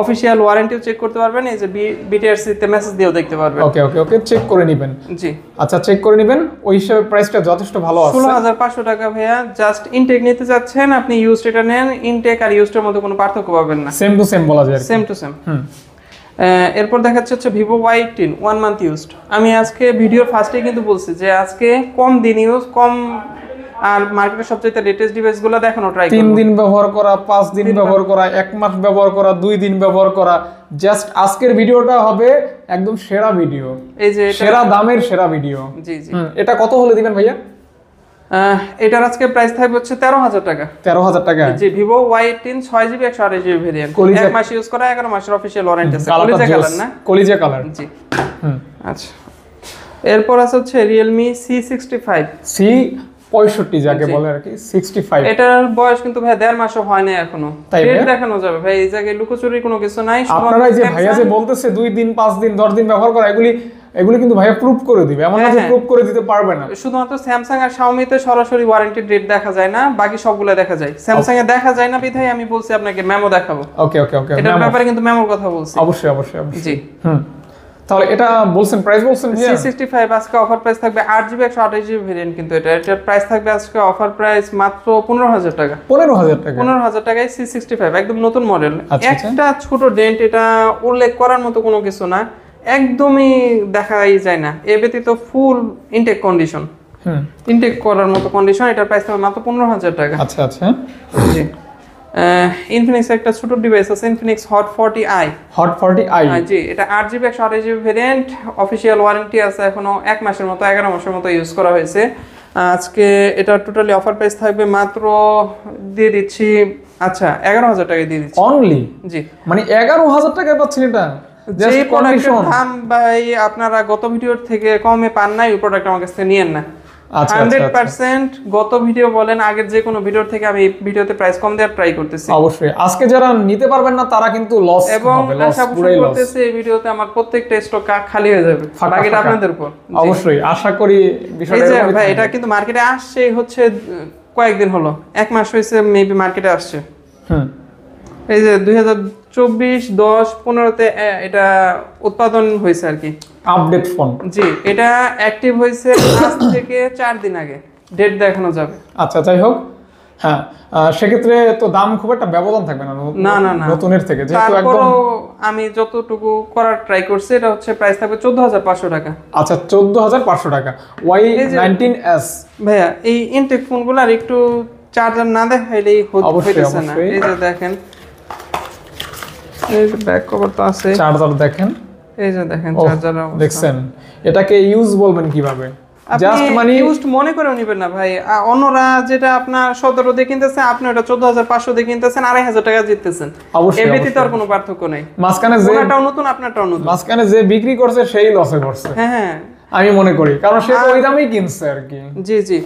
B: অফিশিয়াল ওয়ারেন্টিও চেক করতে পারবেন, এই যে BTRC তে মেসেজ দিয়েও দেখতে পারবেন।
A: ওকে চেক করে নেবেন।
B: জি
A: আচ্ছা চেক করে নেবেন, ওই হিসাবে প্রাইসটা যথেষ্ট ভালো আছে।
B: 16,500 টাকা ভাইয়া। জাস্ট ইনটেক নিতে যাচ্ছেন, আপনি ইউজড এটা নেন, ইনটেক আর ইউজডের মধ্যে কোনো পার্থক্য পাবেন না,
A: সেম টু সেম বলা যায়,
B: সেম টু সেম। এরপর দেখাচ্ছে হচ্ছে Vivo Y18 1 মান্থ ইউজড। আমি আজকে ভিডিওর ফার্স্টে কিন্তু বলছি যে আজকে কম দিন ইউজ, কম আর মার্কেটের সবচেয়ে লেটেস্ট ডিভাইসগুলো দেখানো ট্রাই করব।
A: 3 দিন ব্যবহার করা, 5 দিন ব্যবহার করা, 1 মাস ব্যবহার করা, 2 দিন ব্যবহার করা, জাস্ট আজকের ভিডিওটা হবে একদম সেরা ভিডিও, এই যে সেরা দামের সেরা ভিডিও।
B: জি
A: এটা কত হলে দিবেন ভাইয়া?
B: এটার আজকে প্রাইস থাকবে হচ্ছে 13,000 টাকা।
A: 13,000 টাকা।
B: জি Vivo Y18 6GB 128GB variant, 1 মাস ইউজ করা, 11 মাসের অফিশিয়াল ওয়ারেন্টি আছে। কলিজা কালার না?
A: কলিজা কালার।
B: জি আচ্ছা, এরপর আছে হচ্ছে Realme C65
A: C65 যাকে বলে আর কি, 65।
B: এটার বয়স কিন্তু ভাই 1.5 মাসও হয় না এখনো, ডেট দেখানো যাবে ভাই, এই জায়গায় লুকোচুরির কোনো কিছু নাই।
A: আপনারা যে ভাইয়া যে বলতেছে 2 দিন 5 দিন 10 দিন ব্যবহার করা, এগুলি কিন্তু ভাইয়া প্রুফ করে দিবে, এমন না যে প্রুফ করে দিতে পারবে না।
B: শুধুমাত্র স্যামসাং আর Xiaomi তে সরাসরি ওয়ারেন্টি ডেট দেখা যায় না, বাকি সবগুলো দেখা যায়। স্যামসাং এ দেখা যায় না বিধায় আমি বলছি আপনাকে মেমো দেখাবো।
A: ওকে
B: এটার ব্যাপারে কিন্তু মেমোর কথা বলছি।
A: অবশ্যই
B: জি
A: তাহলে এটা বলছেন, প্রাইস বলছেন
B: C65 আজকে অফার প্রাইস থাকবে 8GB 128GB ভেরিয়েন্ট, কিন্তু এটার প্রাইস থাকবে আজকে অফার প্রাইস মাত্র 15,000 টাকা। 15,000 টাকায় C65 একদম নতুন মডেল। একটা ছোট ডেন্ট, এটা উল্লেখ করার মতো কোনো কিছু না, একদমই দেখাই যায় না। এ ব্যতীত ফুল ইনটেক কন্ডিশন, ইনটেক করার মতো কন্ডিশন। এটার প্রাইস থাকবে মাত্র 15,000 টাকা।
A: আচ্ছা
B: জি ইনফিনিক্স একটা ছোট ডিভাইস আছে, ইনফিনিক্স হট 40i। জি এটা 8GB 128GB variant, official warranty আছে, এখনো 1 মাসের মতো 11 মাসের মতো ইউজ করা হয়েছে। আজকে এটা টোটালি অফার প্রাইস থাকবে মাত্র দিয়ে দিচ্ছি, আচ্ছা 11,000 টাকায় দিয়ে দিচ্ছি
A: অনলি।
B: জি
A: মানে 11,000 টাকায় পাচ্ছেন এটা।
B: যে প্রোডাক্টের দাম ভাই আপনারা গত ভিডিওর থেকে কমে পান নাই, ওই প্রোডাক্ট আমার কাছে নিয়েন না। 100% গত ভিডিও বলেন আগের যে কোনো ভিডিওর থেকে আমি ভিডিওতে প্রাইস কম দেওয়ার ট্রাই করতেছি।
A: অবশ্যই আজকে যারা নিতে পারবেন না তারা কিন্তু লস হবে,
B: এবং আশা করতেছি এই ভিডিওতে আমার প্রত্যেকটা স্টক খালি হয়ে যাবে, বাকিটা আপনাদের উপর।
A: অবশ্যই আশা করি বিষয়টা
B: এরকম। ভাই এটা কিন্তু মার্কেটে আসছে হচ্ছে কয়েকদিন হলো, 1 মাস হয়েছে মেবি মার্কেটে আসছে। এই যে 2024-10-15 তে এটা উৎপাদন হয়েছে আর কি,
A: আপডেট ফোন।
B: জি এটা অ্যাক্টিভ হয়েছে আজ থেকে 4 দিন আগে, ডেট দেখানো যাবে।
A: আচ্ছা যাই হোক, হ্যাঁ সেক্ষেত্রে তো দাম খুব একটা ব্যবধান থাকবে না নতুনের থেকে, যেহেতু একদম
B: আমি যতটুকু করার ট্রাই করছি এটা হচ্ছে প্রাইস থাকবে 14,500 টাকা।
A: আচ্ছা 14,500 টাকা Y19s।
B: ভাইয়া এই ইনটেক ফোনগুলো আর একটু চার্জার না দেখাইলেই হইতেছে না। এই যে দেখেন, এই যে ব্যাক কভার তো আছে,
A: চার্জার দেখেন,
B: এই যে দেখেন চার্জার
A: দেখছেন। এটাকে ইউজ বলবেন কিভাবে?
B: জাস্ট মানে ইউজড মনে করে নিবেন না ভাই। অন্যরা যেটা আপনার 17 দিয়ে কিনতেছে, আপনি ওটা 14500 দিয়ে কিনতেছেন, 2500 টাকা জিততেছেন। এই ব্যতীত আর কোনো পার্থক্য নাই।
A: মাঝখানে যে
B: ওটাও নতুন, আপনারটাও নতুন।
A: মাঝখানে যে বিক্রি করছে সেই লসে করছে।
B: হ্যাঁ
A: আমি মনে করি, কারণ সে তো ওই দামেই কিনছে আর কি।
B: জি জি।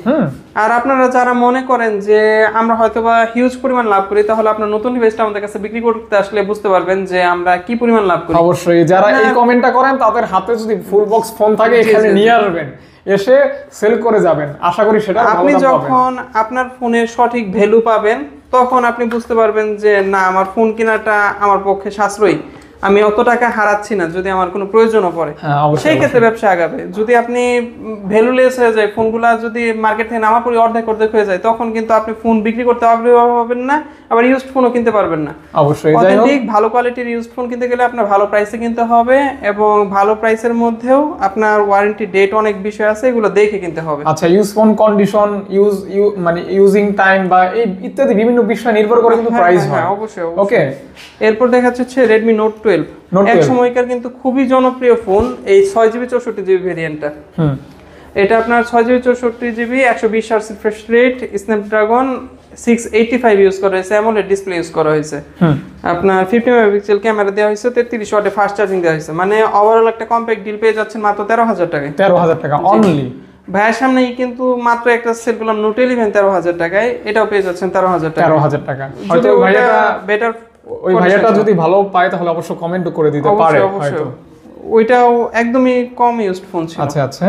B: আর আপনারা যারা মনে করেন যে আমরা হয়তোবা হিউজ পরিমাণ লাভ করি, তাহলে আপনার নতুন ডিভাইসটা আমাদের কাছে বিক্রি করতে আসলে বুঝতে পারবেন যে আমরা কি পরিমাণ লাভ করি।
A: অবশ্যই যারা এই কমেন্টটা করেন তাদের হাতে যদি ফুল বক্স ফোন থাকে এখানে নিয়ে আসবেন, এসে সেল করে যাবেন। আশা করি সেটা
B: আপনি যখন আপনার ফোনের সঠিক ভ্যালু পাবেন, তখন আপনি বুঝতে পারবেন যে না, আমার ফোন কেনাটা আমার পক্ষে সাশ্রয়ী, আমি অত টাকা হারাচ্ছি না যদি আমার কোনো প্রয়োজনও পড়ে। সেই ক্ষেত্রে ব্যবসা আগাবে। যদি আপনি ভ্যালুলেস হয়ে যায়, ফোনগুলা যদি মার্কেট থেকে নামা পড়ি অর্ধেক হয়ে যায়, তখন কিন্তু আপনি ফোন বিক্রি করতে পারবেন না, আবার ইউজড ফোনও কিনতে পারবেন না।
A: অবশ্যই
B: অথেন্টিক ভালো কোয়ালিটির ইউজড ফোন কিনতে গেলে আপনার ভালো প্রাইসে কিনতে হবে, এবং ভালো প্রাইসের মধ্যেও আপনার ওয়ারেন্টি ডেট অনেক বিষয় আছে, এগুলো দেখে কিনতে হবে।
A: আচ্ছা, ইউজ ফোন কন্ডিশন, মানে ইউজিং টাইম বা এই ইত্যাদি বিভিন্ন বিষয় নির্ভর করে কিন্তু প্রাইস হয়।
B: হ্যাঁ অবশ্যই।
A: ওকে,
B: এরপর দেখাচ্ছে Redmi Note 12। এক সময়কার কিন্তু খুবই জনপ্রিয় ফোন, এই 6GB 64GB ভেরিয়েন্টটা। এটা আপনার 6GB 64GB 120 Hz refresh rate, Snapdragon 685 use করা হয়েছে, অ্যামোলেড ডিসপ্লে ইউজ করা হয়েছে। আপনার 50 মেগাপিক্সেল ক্যামেরা দেওয়া হয়েছে, 33 ওয়াটে ফাস্ট চার্জিং দেওয়া হয়েছে। মানে ওভারঅল একটা কম্প্যাক্ট ডিল পেয়ে যাচ্ছেন মাত্র 13000 টাকায়।
A: 13000 টাকা অনলি।
B: ভাইয়ের সামনেই কিন্তু মাত্র একটা সেল করলাম Note 11 13000 টাকায়, এটাও পেয়ে যাচ্ছেন 13000 টাকা।
A: 13000 টাকা। হয়তো ভাইয়াটা
B: বেটার,
A: ওই ভাইয়াটা যদি ভালো পায় তাহলে অবশ্য কমেন্ট করে দিতে পারে হয়তো।
B: ওইটাও একদমই কম ইউজড ফোন ছিল।
A: আচ্ছা আচ্ছা।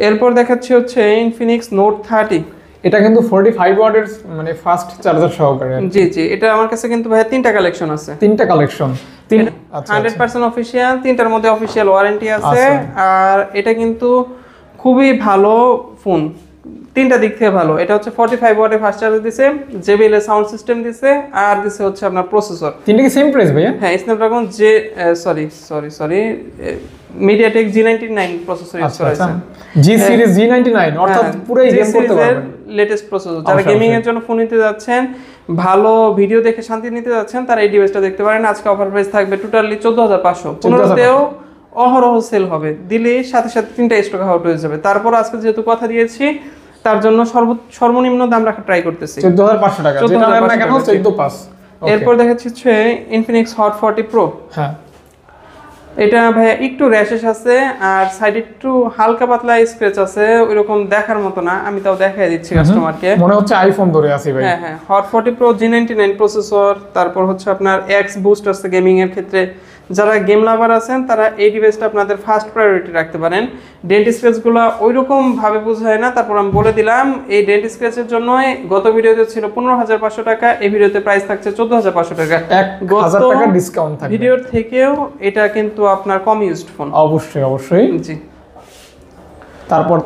B: এরপর দেখাচ্ছে Infinix Note 30।
A: এটা কিন্তু 45 ওয়াটের মানে ফাস্ট চার্জার সহকারে।
B: জি জি। এটা আমার কাছে কিন্তু ভাই 3টা কালেকশন আছে।
A: 3টা কালেকশন।
B: 100% অফিশিয়াল, 3টার মধ্যে অফিশিয়াল ওয়ারেন্টি আছে। আর এটা কিন্তু খুবই ভালো ফোন, 3টা দিক থেকে ভালো। এটা হচ্ছে 45 ওয়াটের ফাস্ট চার্জার দিছে, JBL এর সাউন্ড সিস্টেম দিছে, আর দিছে হচ্ছে আপনার প্রসেসর।
A: 3টা কি সেম প্রাইস ভাইয়া?
B: হ্যাঁ, Snapdragon sorry MediaTek G99 processor use করা হয়েছে।
A: G সিরিজ G99 অর্থাৎ পুরোই গেম করতে পারবেন।
B: Latest processor. যারা গেমিং এর জন্য ফোন নিতে যাচ্ছেন, ভালো ভিডিও দেখে শান্তি নিতে যাচ্ছেন, তারা এই ডিভাইসটা দেখতে পারেন। আজকে অফার প্রাইস থাকবে টোটালি 14500। 15তেও অহরহ সেল হবে, দিলে সাথে সাথে 3টা স্টক আউট হয়ে যাবে। তারপর আজকে যেহেতু কথা দিয়েছি, তার জন্য সর্বনিম্ন দাম রাখা ট্রাই করতেছি
A: 14500 টাকা, যেটা আমরা কেন 145।
B: এরপর দেখাচ্ছি Infinix Hot 40 Pro।
A: হ্যাঁ,
B: এটা ভাইয়া একটু র্যাশেস আছে, আর সাইডে একটু হালকা পাতলা স্ক্র্যাচ আছে, ওইরকম দেখার মতো না, আমি তাও দেখাই দিচ্ছি কাস্টমারকে।
A: মনে হচ্ছে আইফোন ধরে আছি ভাই।
B: হ্যাঁ, Hot 40 Pro G99 প্রসেসর, তারপর হচ্ছে আপনার X বুস্ট আছে গেমিং এর ক্ষেত্রে। যারা গেম লাভার আছেন তারা এই ডিভাইসটা আপনাদের ফার্স্ট প্রায়োরিটি রাখতে পারেন। ডেন্ট স্ক্র্যাচগুলো ওইরকম ভাবে বোঝায় না, তারপর আমি বলে দিলাম এই ডেন্ট স্ক্র্যাচের জন্য গত ভিডিওতে ছিল 15500 টাকা, এই ভিডিওতে প্রাইস থাকছে 14500 টাকা।
A: 1000 টাকা ডিসকাউন্ট থাকবে।
B: ভিডিওর থেকেও এটা কিন্তু আপনার কম ইউজড ফোন।
A: অবশ্যই জি। তারপর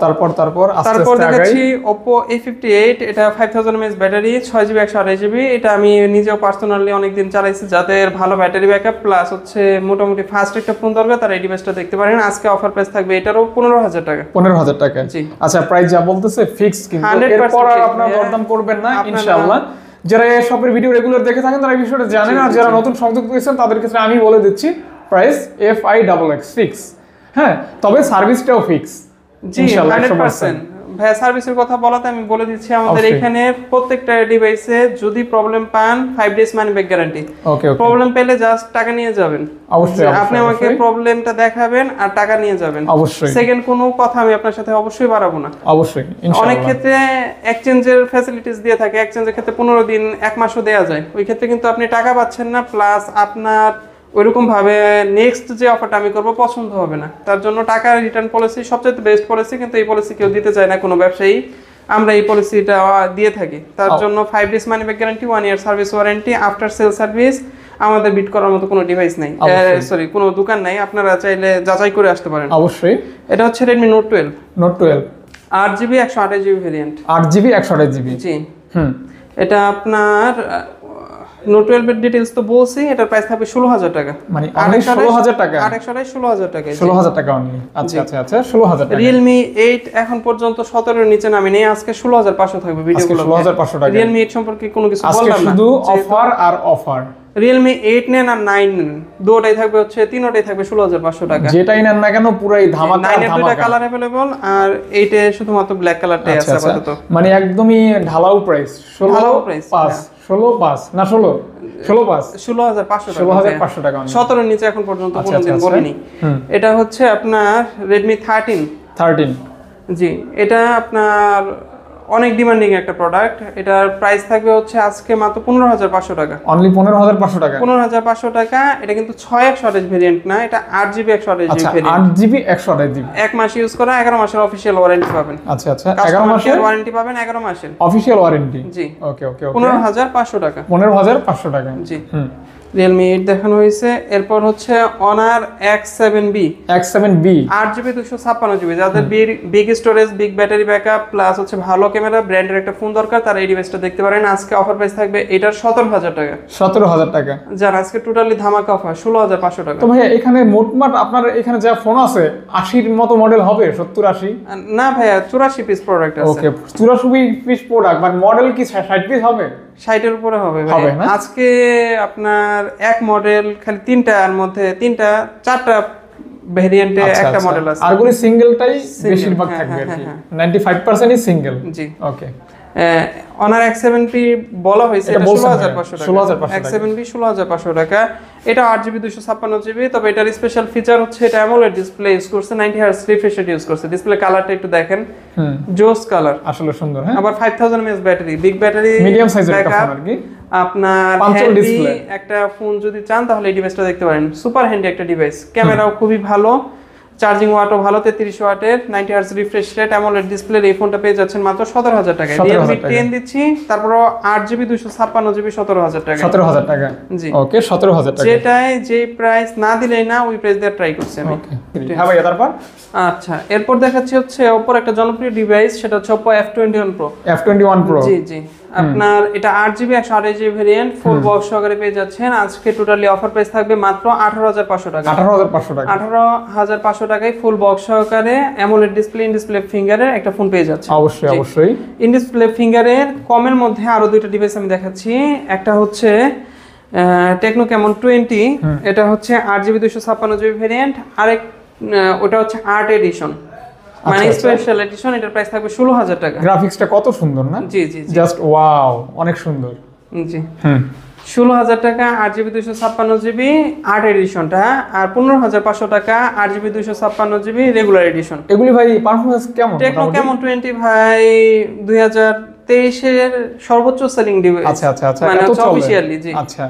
B: দেখাচ্ছি Oppo A58। এটা 5000 mAh ব্যাটারি, 6GB 128GB। এটা আমি নিজেও পার্সোনালি অনেকদিন চালাইছি। যাদের ভালো ব্যাটারি ব্যাকআপ প্লাস হচ্ছে মোটামুটি ফাস্ট একটা ফোন দরকার, তারা এই ডিভাইসটা দেখতে পারেন। আজকে অফার প্রাইস থাকবে এটারও 15000 টাকা।
A: 15000 টাকা জি। আচ্ছা, প্রাইস যা বলতেছে ফিক্স, কিন্তু এরপর আর আপনারা দরদাম করবেন না ইনশাআল্লাহ। যারা এই শপের ভিডিও রেগুলার দেখে থাকেন তারা এই বিষয়টা জানেন, আর যারা নতুন সংযুক্ত হয়েছেন তাদের ক্ষেত্রে আমি বলে দিচ্ছি প্রাইস FIXX ফিক্স। হ্যাঁ, তবে সার্ভিসটাও ফিক্স।
B: জি 100%। ভাই সার্ভিসের কথা বলাতে আমি বলে দিচ্ছি, আমাদের এখানে প্রত্যেকটা ডিভাইসে যদি প্রবলেম পান 5 ডেজ মানি ব্যাক গ্যারান্টি।
A: ওকে,
B: প্রবলেম পেলে জাস্ট টাকা নিয়ে যাবেন।
A: অবশ্যই
B: আপনি আমাকে প্রবলেমটা দেখাবেন আর টাকা নিয়ে যাবেন।
A: অবশ্যই।
B: সেকেন্ড কোনো কথা আমি আপনার সাথে অবশ্যই বাড়াবো না।
A: অবশ্যই ইনশাআল্লাহ।
B: অনেক ক্ষেত্রে এক্সচেঞ্জের ফ্যাসিলিটিস দিয়ে থাকে, এক্সচেঞ্জের ক্ষেত্রে 15 দিন 1 মাসও দেওয়া যায়। ওই ক্ষেত্রে কিন্তু আপনি টাকা পাচ্ছেন না, প্লাস আপনার ওইরকম ভাবে নেক্সট যে অফারটা আমি করব পছন্দ হবে না। তার জন্য টাকা রিটার্ন পলিসি সবচেয়ে বেস্ট পলিসি, কিন্তু এই পলিসি কেউ দিতে চায় না কোনো ব্যবসায়ী। আমরা এই পলিসিটা দিয়ে থাকি। তার জন্য 5 days money back guarantee, 1 year service warranty, after sale service. আমাদের বিট করার মতো কোনো ডিভাইস নাই, কোনো দোকান নাই, আপনারা চাইলে যাচাই করে আসতে পারেন।
A: অবশ্যই।
B: এটা হচ্ছে Redmi Note 12। 8GB 128GB variant.
A: 8GB 128GB
B: জি। এটা আপনার Note 12 এর ডিটেইলস তো বলছি, এটার প্রাইস থাকবে 16000 টাকা।
A: মানে 16000 টাকা।
B: 16000 টাকা।
A: 16000 টাকা অনলি। আচ্ছা 16000 টাকা।
B: Realme 8 এখন পর্যন্ত 17 এর নিচে নামি নেই, আজকে 16500 থাকবে ভিডিওগুলো।
A: 16500 টাকা।
B: Realme 8 সম্পর্কে কোনো কিছু বললাম না,
A: আজকে শুধু অফার আর অফার।
B: Realme 8 নেন আর 9 নেন, দুটোই থাকবে হচ্ছে, তিনটাই থাকবে 16500 টাকা।
A: যেটাই নেন না কেন পুরাই ধামাকা।
B: 9 এর দুটো কালার अवेलेबल আর 8 এ শুধুমাত্র ব্ল্যাক কালারটাই আছে আপাতত।
A: মানে একদমই ঢালাও প্রাইস, 16,500 16,500 না 16,500 টাকা,
B: 17 এর নিচে এখন পর্যন্ত কোনোদিন বলিনি। এটা হচ্ছে আপনার Redmi 13 জি, এটা আপনার অনেক ডিমান্ডিং একটা প্রোডাক্ট। এটার প্রাইস থাকবে হচ্ছে আজকে মাত্র 15,500 টাকা,
A: অনলি 15,500 টাকা।
B: 15,500 টাকা। এটা কিন্তু 6/128 ভেরিয়েন্ট না, এটা 8GB 128GB variant.
A: 8GB 128GB,
B: এক মাস ইউজ করা, 11 মাসের অফিশিয়াল ওয়ারেন্টি পাবেন।
A: আচ্ছা 11 মাসের
B: ওয়ারেন্টি পাবেন, 11 মাসের
A: অফিশিয়াল ওয়ারেন্টি।
B: জি
A: ওকে
B: 15,500 টাকা,
A: 15,500 টাকা।
B: জি। Realme 8 দেখানো হয়েছে। এরপর হচ্ছে Honor X7B 8GB 256GB। যাদের big storage, big battery backup plus হচ্ছে ভালো ক্যামেরা, ব্র্যান্ডের একটা ফোন দরকার, তারা এই ডিভাইসটা দেখতে পারেন। আজকে অফার প্রাইস থাকবে এটার 17,000 টাকা।
A: 17,000 টাকা,
B: যার আজকে টোটালি ধামাকা অফার 16,500 টাকা।
A: তো ভাই এখানে মোটমাট আপনার এখানে যা ফোন আছে 80 এর মতো মডেল হবে, 70-80?
B: না ভাইয়া, 84 পিস প্রোডাক্ট আছে।
A: ওকে 84 পিস প্রোডাক্ট, মানে মডেল কি 60 পিস হবে?
B: 60 এর উপরে হবে ভাই। আজকে আপনার এক মডেল খালি 3টার মধ্যে 4টা ভেরিয়েন্টে একটা মডেল আছে,
A: আরগুলি সিঙ্গেলটাই বেশিরভাগ থাকবে আর কি, 95% ই সিঙ্গেল।
B: জি
A: ওকে।
B: Honor X7B বলা হয়েছে এটা 16,500 টাকা,
A: 16,500 টাকা।
B: X7B 16,500 টাকা। এটা 8GB 256GB, তবে এটার স্পেশাল ফিচার হচ্ছে এটা AMOLED ডিসপ্লে ইউজ করছে, 90 Hz রিফ্রেশ রেট ইউজ করছে। ডিসপ্লে কালারটা একটু দেখেন, জোস কালার,
A: আসলে সুন্দর। হ্যাঁ,
B: আবার 5000 mAh battery, big battery,
A: medium সাইজের একটা ফোন আর কি।
B: আপনার হ্যান্ডি একটা ফোন যদি চান তাহলে এই ডিভাইসটা দেখতে পারেন। সুপার হ্যান্ডি একটা ডিভাইস, ক্যামেরাও খুবই ভালো, চার্জিং ওয়াটও ভালো, 33 ওয়াটের, 90 Hz refresh rate, AMOLED display. এই ফোনটা পেয়ে যাচ্ছেন মাত্র 17,000 টাকায়। Realme 10 দিচ্ছি, তারপর 8GB 256GB 17,000 টাকা।
A: 17,000 টাকা, জি। ওকে 17,000 টাকা,
B: যেটাই যে প্রাইস না দিলেই না, ওই প্রাইস দিয়ে ট্রাই করছি আমি।
A: হ্যাঁ ভাই, তারপর
B: আচ্ছা, এরপর দেখাচ্ছি হচ্ছে Oppo একটা জনপ্রিয় ডিভাইস, সেটা হচ্ছে Oppo F21 Pro।
A: F21 Pro,
B: জি আপনার এটা 8GB 128GB variant, full box সহকারে পেয়ে যাচ্ছেন। আজকে টোটালি অফার প্রাইস থাকবে মাত্র 18,500 টাকা।
A: 18,500 টাকা,
B: 18,500 টাকায় ফুল বক্স সহকারে AMOLED ডিসপ্লে, ইন ডিসপ্লে ফিঙ্গারের একটা ফোন পেয়ে যাচ্ছে।
A: অবশ্যই
B: ইন ডিসপ্লে ফিঙ্গারের কমের মধ্যে আরো দুইটা ডিভাইস আমি দেখাচ্ছি। একটা হচ্ছে টেকনো ক্যামন 20, এটা হচ্ছে 8GB 256GB ভেরিয়েন্ট। আরেক ওটা হচ্ছে 8 এডিশন, মানে স্পেশাল এডিশন। এটার প্রাইস থাকবে 16,000 টাকা।
A: গ্রাফিক্সটা কত সুন্দর না?
B: জি
A: জাস্ট ওয়াও, অনেক সুন্দর।
B: জি 16,000 টাকা 8GB 256GB 8 এডিশনটা, আর 15,500 টাকা 8GB 256GB রেগুলার এডিশন।
A: এগুলি ভাই পারফরম্যান্স কেমন?
B: টেকনো ক্যামন 20 ভাই 2023 এর সর্বোচ্চ সেলিং ডিভাইস।
A: আচ্ছা
B: মানে অফিশিয়ালি। জি
A: আচ্ছা,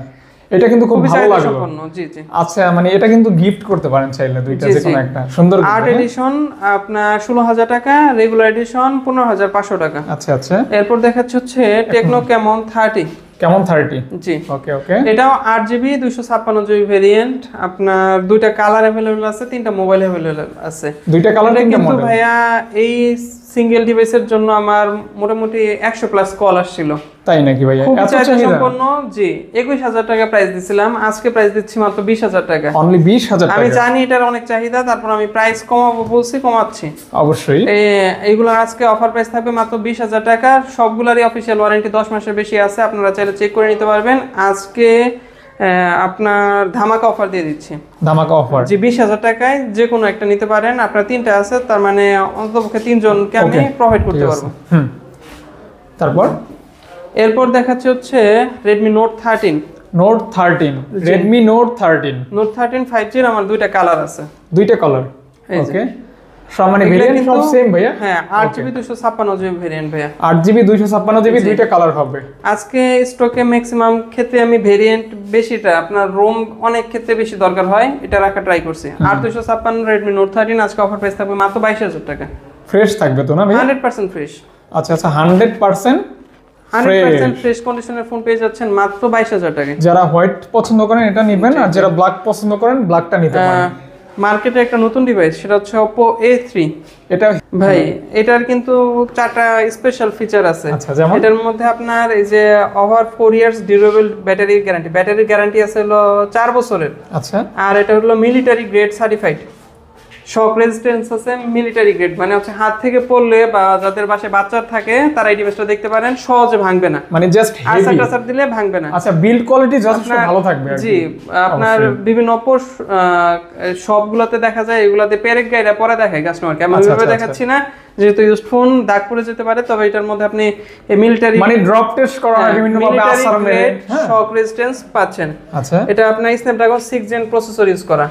A: এটা কিন্তু খুব ভালো লাগলো।
B: জি
A: আচ্ছা, মানে এটা কিন্তু গিফট করতে পারেন চাইলে, দুইটা যে কোনো একটা। সুন্দর
B: 8 এডিশন আপনার 16,000 টাকা, রেগুলার এডিশন 15,500 টাকা।
A: আচ্ছা।
B: এরপর দেখাচ্ছি হচ্ছে টেকনো ক্যামন 30।
A: কেমন 30?
B: জি
A: ওকে।
B: এটাও 8GB 256GB ভেরিয়েন্ট। আপনার দুইটা কালার अवेलेबल আছে, তিনটা মোবাইল अवेलेबल আছে।
A: দুইটা কালার, তিনটা মডেল।
B: কিন্তু ভাইয়া এই সিঙ্গেল ডিভাইসের জন্য আমার মোটামুটি 100+ কল আসছিল।
A: তাই নাকি ভাইয়া?
B: এত চাহিদা সম্পন্ন। জি 21,000 টাকা প্রাইস দিছিলাম, আজকে প্রাইস দিচ্ছি মাত্র 20,000 টাকা।
A: অনলি 20,000 টাকা।
B: আমি জানি এটার অনেক চাহিদা, তারপর আমি প্রাইস কমাবো বলছি, কমাচ্ছি।
A: অবশ্যই।
B: এইগুলো আজকে অফার প্রাইস থাকবে মাত্র 20,000 টাকা। সবগুলারই অফিশিয়াল ওয়ারেন্টি 10 মাসের বেশি আছে, আপনারা চাইলে চেক করে নিতে পারবেন। আজকে আপনার ধামাকা অফার দিয়ে দিচ্ছি।
A: ধামাকা অফার,
B: জি 20,000 টাকায় যে কোনো একটা নিতে পারেন। আপনার তিনটা আছে, তার মানে অন্ততপক্ষে 3 জনকে আমি প্রোভাইড করতে পারবো।
A: তারপর
B: এরপর দেখাচ্ছে হচ্ছে Redmi Note 13।
A: Redmi Note 13
B: 5G এর আমার দুইটা কালার আছে,
A: দুইটা কালার। ওকে, সব মানে ভেরিয়েন্ট সব সেম ভাইয়া?
B: হ্যাঁ 8GB 256GB ভেরিয়েন্ট ভাইয়া।
A: 8GB 256GB দুইটা কালার হবে।
B: আজকে স্টকে ম্যাক্সিমাম ক্ষেত্রে আমি ভেরিয়েন্ট বেশিটা, আপনার রোম অনেক ক্ষেত্রে বেশি দরকার হয়, এটা রাখা ট্রাই করছি। 8/256 Redmi Note 13 আজকে অফার প্রাইস থাকবে মাত্র 22,000 টাকা।
A: ফ্রেশ থাকবে তো না ভাই?
B: 100% ফ্রেশ।
A: আচ্ছা 100%
B: 100% ফ্রেশ কন্ডিশনের ফোন পেয়ে যাচ্ছেন মাত্র 22,000 টাকায়।
A: যারা হোয়াইট পছন্দ করেন এটা নেবেন, আর যারা ব্ল্যাক পছন্দ করেন ব্ল্যাকটা নিতে পারেন।
B: মার্কেটে একটা নতুন ডিভাইস, সেটা হচ্ছে Oppo A3।
A: এটা
B: ভাই এটার কিন্তু 4টা স্পেশাল ফিচার আছে।
A: আচ্ছা, যেমন
B: এটার মধ্যে আপনার এই যে over 4 years durable battery guarantee আছে হলো 4 বছরের।
A: আচ্ছা,
B: আর এটা হলো মিলিটারি গ্রেড সার্টিফাইড। শক রেজিস্ট্যান্স আছে, মিলিটারি গ্রেড, মানে হচ্ছে হাত থেকে পড়লে বা যাদের বাসায় বাচ্চা থাকে তারা এই ডিভাইসটা দেখতে পারেন, সহজে ভাঙবে না,
A: মানে জাস্ট
B: আসার টাসার দিলে ভাঙবে না।
A: আচ্ছা, বিল্ড কোয়ালিটি যথেষ্ট ভালো থাকবে।
B: জি, আপনার বিভিন্ন সবগুলোতে দেখা যায় এগুলাতে পেরেক গাইরা পরে দেখায় কাস্টমারকে, আমি ওইভাবে দেখাচ্ছি না যেহেতু ইউজড ফোন দাগ পড়ে যেতে পারে, তবে এটার মধ্যে আপনি মিলিটারি
A: মানে ড্রপ টেস্ট করা হয় বিভিন্ন ভাবে আসার মেরে
B: শক রেজিস্ট্যান্স পাচ্ছেন।
A: আচ্ছা,
B: এটা আপনার স্ন্যাপড্রাগন 6 জেন প্রসেসর ইউজ করা।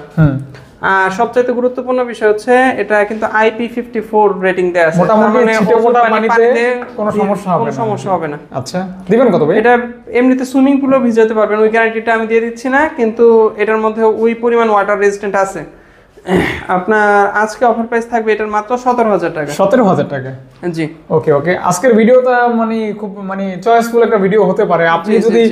B: আর সবচেয়ে গুরুত্বপূর্ণ বিষয় হচ্ছে এটা কিন্তু IP54 রেটিং দেয়া আছে,
A: মোটামুটি ছিটেফোঁটা পানিতে কোনো সমস্যা হবে না। আচ্ছা, দিবেন কত ভাই?
B: এটা এমনিতে সুইমিং পুলও ভিজাতে পারবেন, ওই গ্যারান্টিটা আমি দিয়ে দিচ্ছি না, কিন্তু এটার মধ্যে ওই পরিমাণ ওয়াটার রেজিস্ট্যান্ট আছে। আপনার আজকে অফার প্রাইস থাকবে এটার মাত্র 17,000 টাকা।
A: 17,000 টাকা?
B: জি,
A: ওকে ওকে। আজকের ভিডিওটা মানে খুব মানে চয়েসফুল একটা ভিডিও হতে পারে। আপনি যদি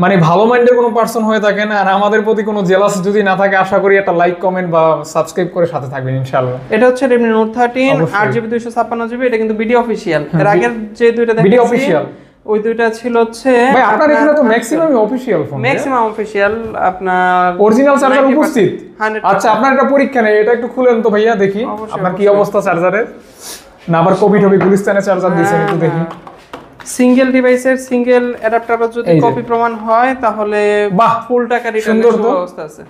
A: মানে ভালো মাইন্ডের কোনো পারসন হয়ে থাকেন আর আমাদের প্রতি কোনো জেলাস যদি না থাকে, আশা করি একটা লাইক কমেন্ট বা সাবস্ক্রাইব করে সাথে থাকবেন ইনশাআল্লাহ।
B: এটা হচ্ছে Redmi Note 13 8GB 256GB, এটা কিন্তু ভিডিও অফিশিয়াল। এর আগের যে দুইটা দেখাচ্ছি
A: ভিডিও অফিশিয়াল,
B: ওই দুইটা ছিল হচ্ছে
A: ভাই আপনার এখানে তো ম্যাক্সিমামই অফিশিয়াল ফোন,
B: ম্যাক্সিমাম অফিশিয়াল। আপনার
A: অরিজিনাল চার্জার উপস্থিত। আচ্ছা, আপনার এটা পরীক্ষা নেই, এটা একটু খুলেন তো ভাইয়া, দেখি আপনার কি অবস্থা চার্জারের। না আবার কপি টপি গুলিস্তানে চার্জার দিয়েছেন, একটু দেখি।
B: সিঙ্গেল ডিভাইসের সিঙ্গেল অ্যাডাপ্টার যদি কপি প্রমাণ হয় তাহলে
A: বাহ,
B: ফুল টাকা রিটার্নের ব্যবস্থা আছে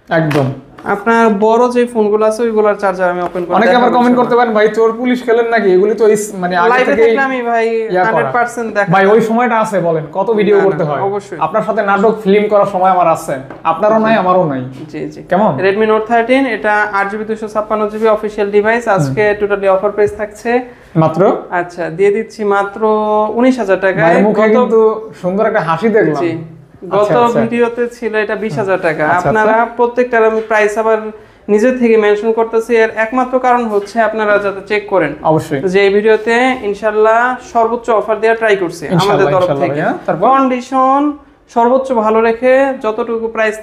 A: একদম।
B: আপনার বড় যে ফোনগুলো আছে ওইগুলোর চার্জার আমি ওপেন করে
A: অনেকে আবার কমেন্ট করতে পারেন, ভাই চোর পুলিশ খেলেন নাকি? এগুলি তো মানে আগে থেকেই
B: আমি ভাই 100% দেখা
A: ভাই ওই সময়টা আছে, বলেন কত ভিডিও করতে হয়।
B: অবশ্যই
A: আপনার সাথে নাটক ফিল্ম করার সময় আমার আছে, আপনারও নাই আমারও নাই।
B: জি জি।
A: কেমন
B: Redmi Note 13 এটা 8GB 256GB অফিশিয়াল ডিভাইস, আজকে টোটালি অফার প্রাইস থাকছে
A: মাত্র,
B: আচ্ছা দিয়ে দিচ্ছি মাত্র 19,000 টাকায়।
A: মুখে কিন্তু সুন্দর একটা হাসি দেখলাম।
B: জি, গত ভিডিওতে ছিল এটা 20,000 টাকা। আপনারা প্রত্যেকটার আমি প্রাইস আবার নিজে থেকে মেনশন করতেছি, এর একমাত্র কারণ হচ্ছে আপনারা যাতে চেক করেন
A: অবশ্যই
B: যে এই ভিডিওতে ইনশাআল্লাহ সর্বোচ্চ অফার দেওয়ার ট্রাই করছি আমাদের তরফ থেকে। কন্ডিশন সর্বোচ্চ ভালো রেখে যতটুকু প্রাইস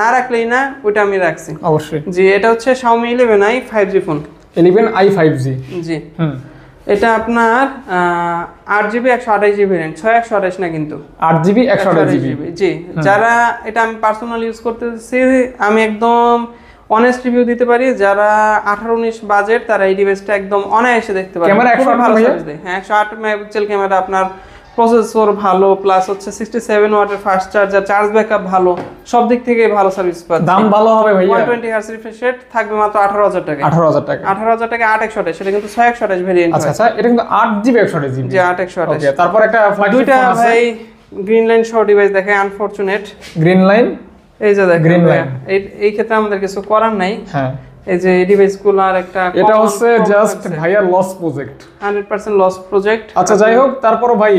B: না রাখলেই না, ওইটা আমি রাখছি
A: অবশ্যই।
B: জি, এটা হচ্ছে Xiaomi 11i 5G phone,
A: 11i 5G।
B: জি, এটা আপনার 8GB 128GB ভেরিয়েন্ট, 6128 না কিন্তু
A: 8GB 128GB।
B: জি, যারা এটা আমি পার্সোনালি ইউজ করতেছি, আমি একদম অনেস্ট রিভিউ দিতে পারি, যারা 18-19 বাজেট তারা এই ডিভাইসটা একদম অনায়াসে দেখতে পারে।
A: ক্যামেরা 108
B: মেগাপিক্সেল, হ্যাঁ 108 মেগাপিক্সেল ক্যামেরা, আপনার প্রসেসর ভালো, প্লাস হচ্ছে 67 ওয়াটের ফাস্ট চার্জার, চার্জ ব্যাকআপ ভালো, সব দিক থেকে ভালো সার্ভিস পাচ্ছে।
A: দাম ভালো হবে ভাইয়া?
B: 120 Hz রিফ্রেশ রেট থাকবে মাত্র 18,000 টাকা।
A: 18,000 টাকা?
B: 18,000 টাকা 8128, সেটা কিন্তু 6128 ভেরিয়েন্ট।
A: আচ্ছা আচ্ছা, এটা কিন্তু 8GB 128GB।
B: জি, 8128।
A: ওকে, তারপর একটা ফ্ল্যাগশিপ
B: দুইটা
A: ফোন আছে
B: ভাই গ্রিন লাইন শো ডিভাইস দেখে আনফরচুনেট।
A: গ্রিন লাইন,
B: এই যে দেখেন গ্রিন লাইন, এই ক্ষেত্রে আমাদের কিছু করার নাই।
A: হ্যাঁ,
B: এই যে এই ডিভাইসগুলো আর একটা
A: এটা হচ্ছে জাস্ট ভাইয়া লস প্রজেক্ট,
B: 100% লস প্রজেক্ট।
A: আচ্ছা যাই হোক, তারপরও ভাই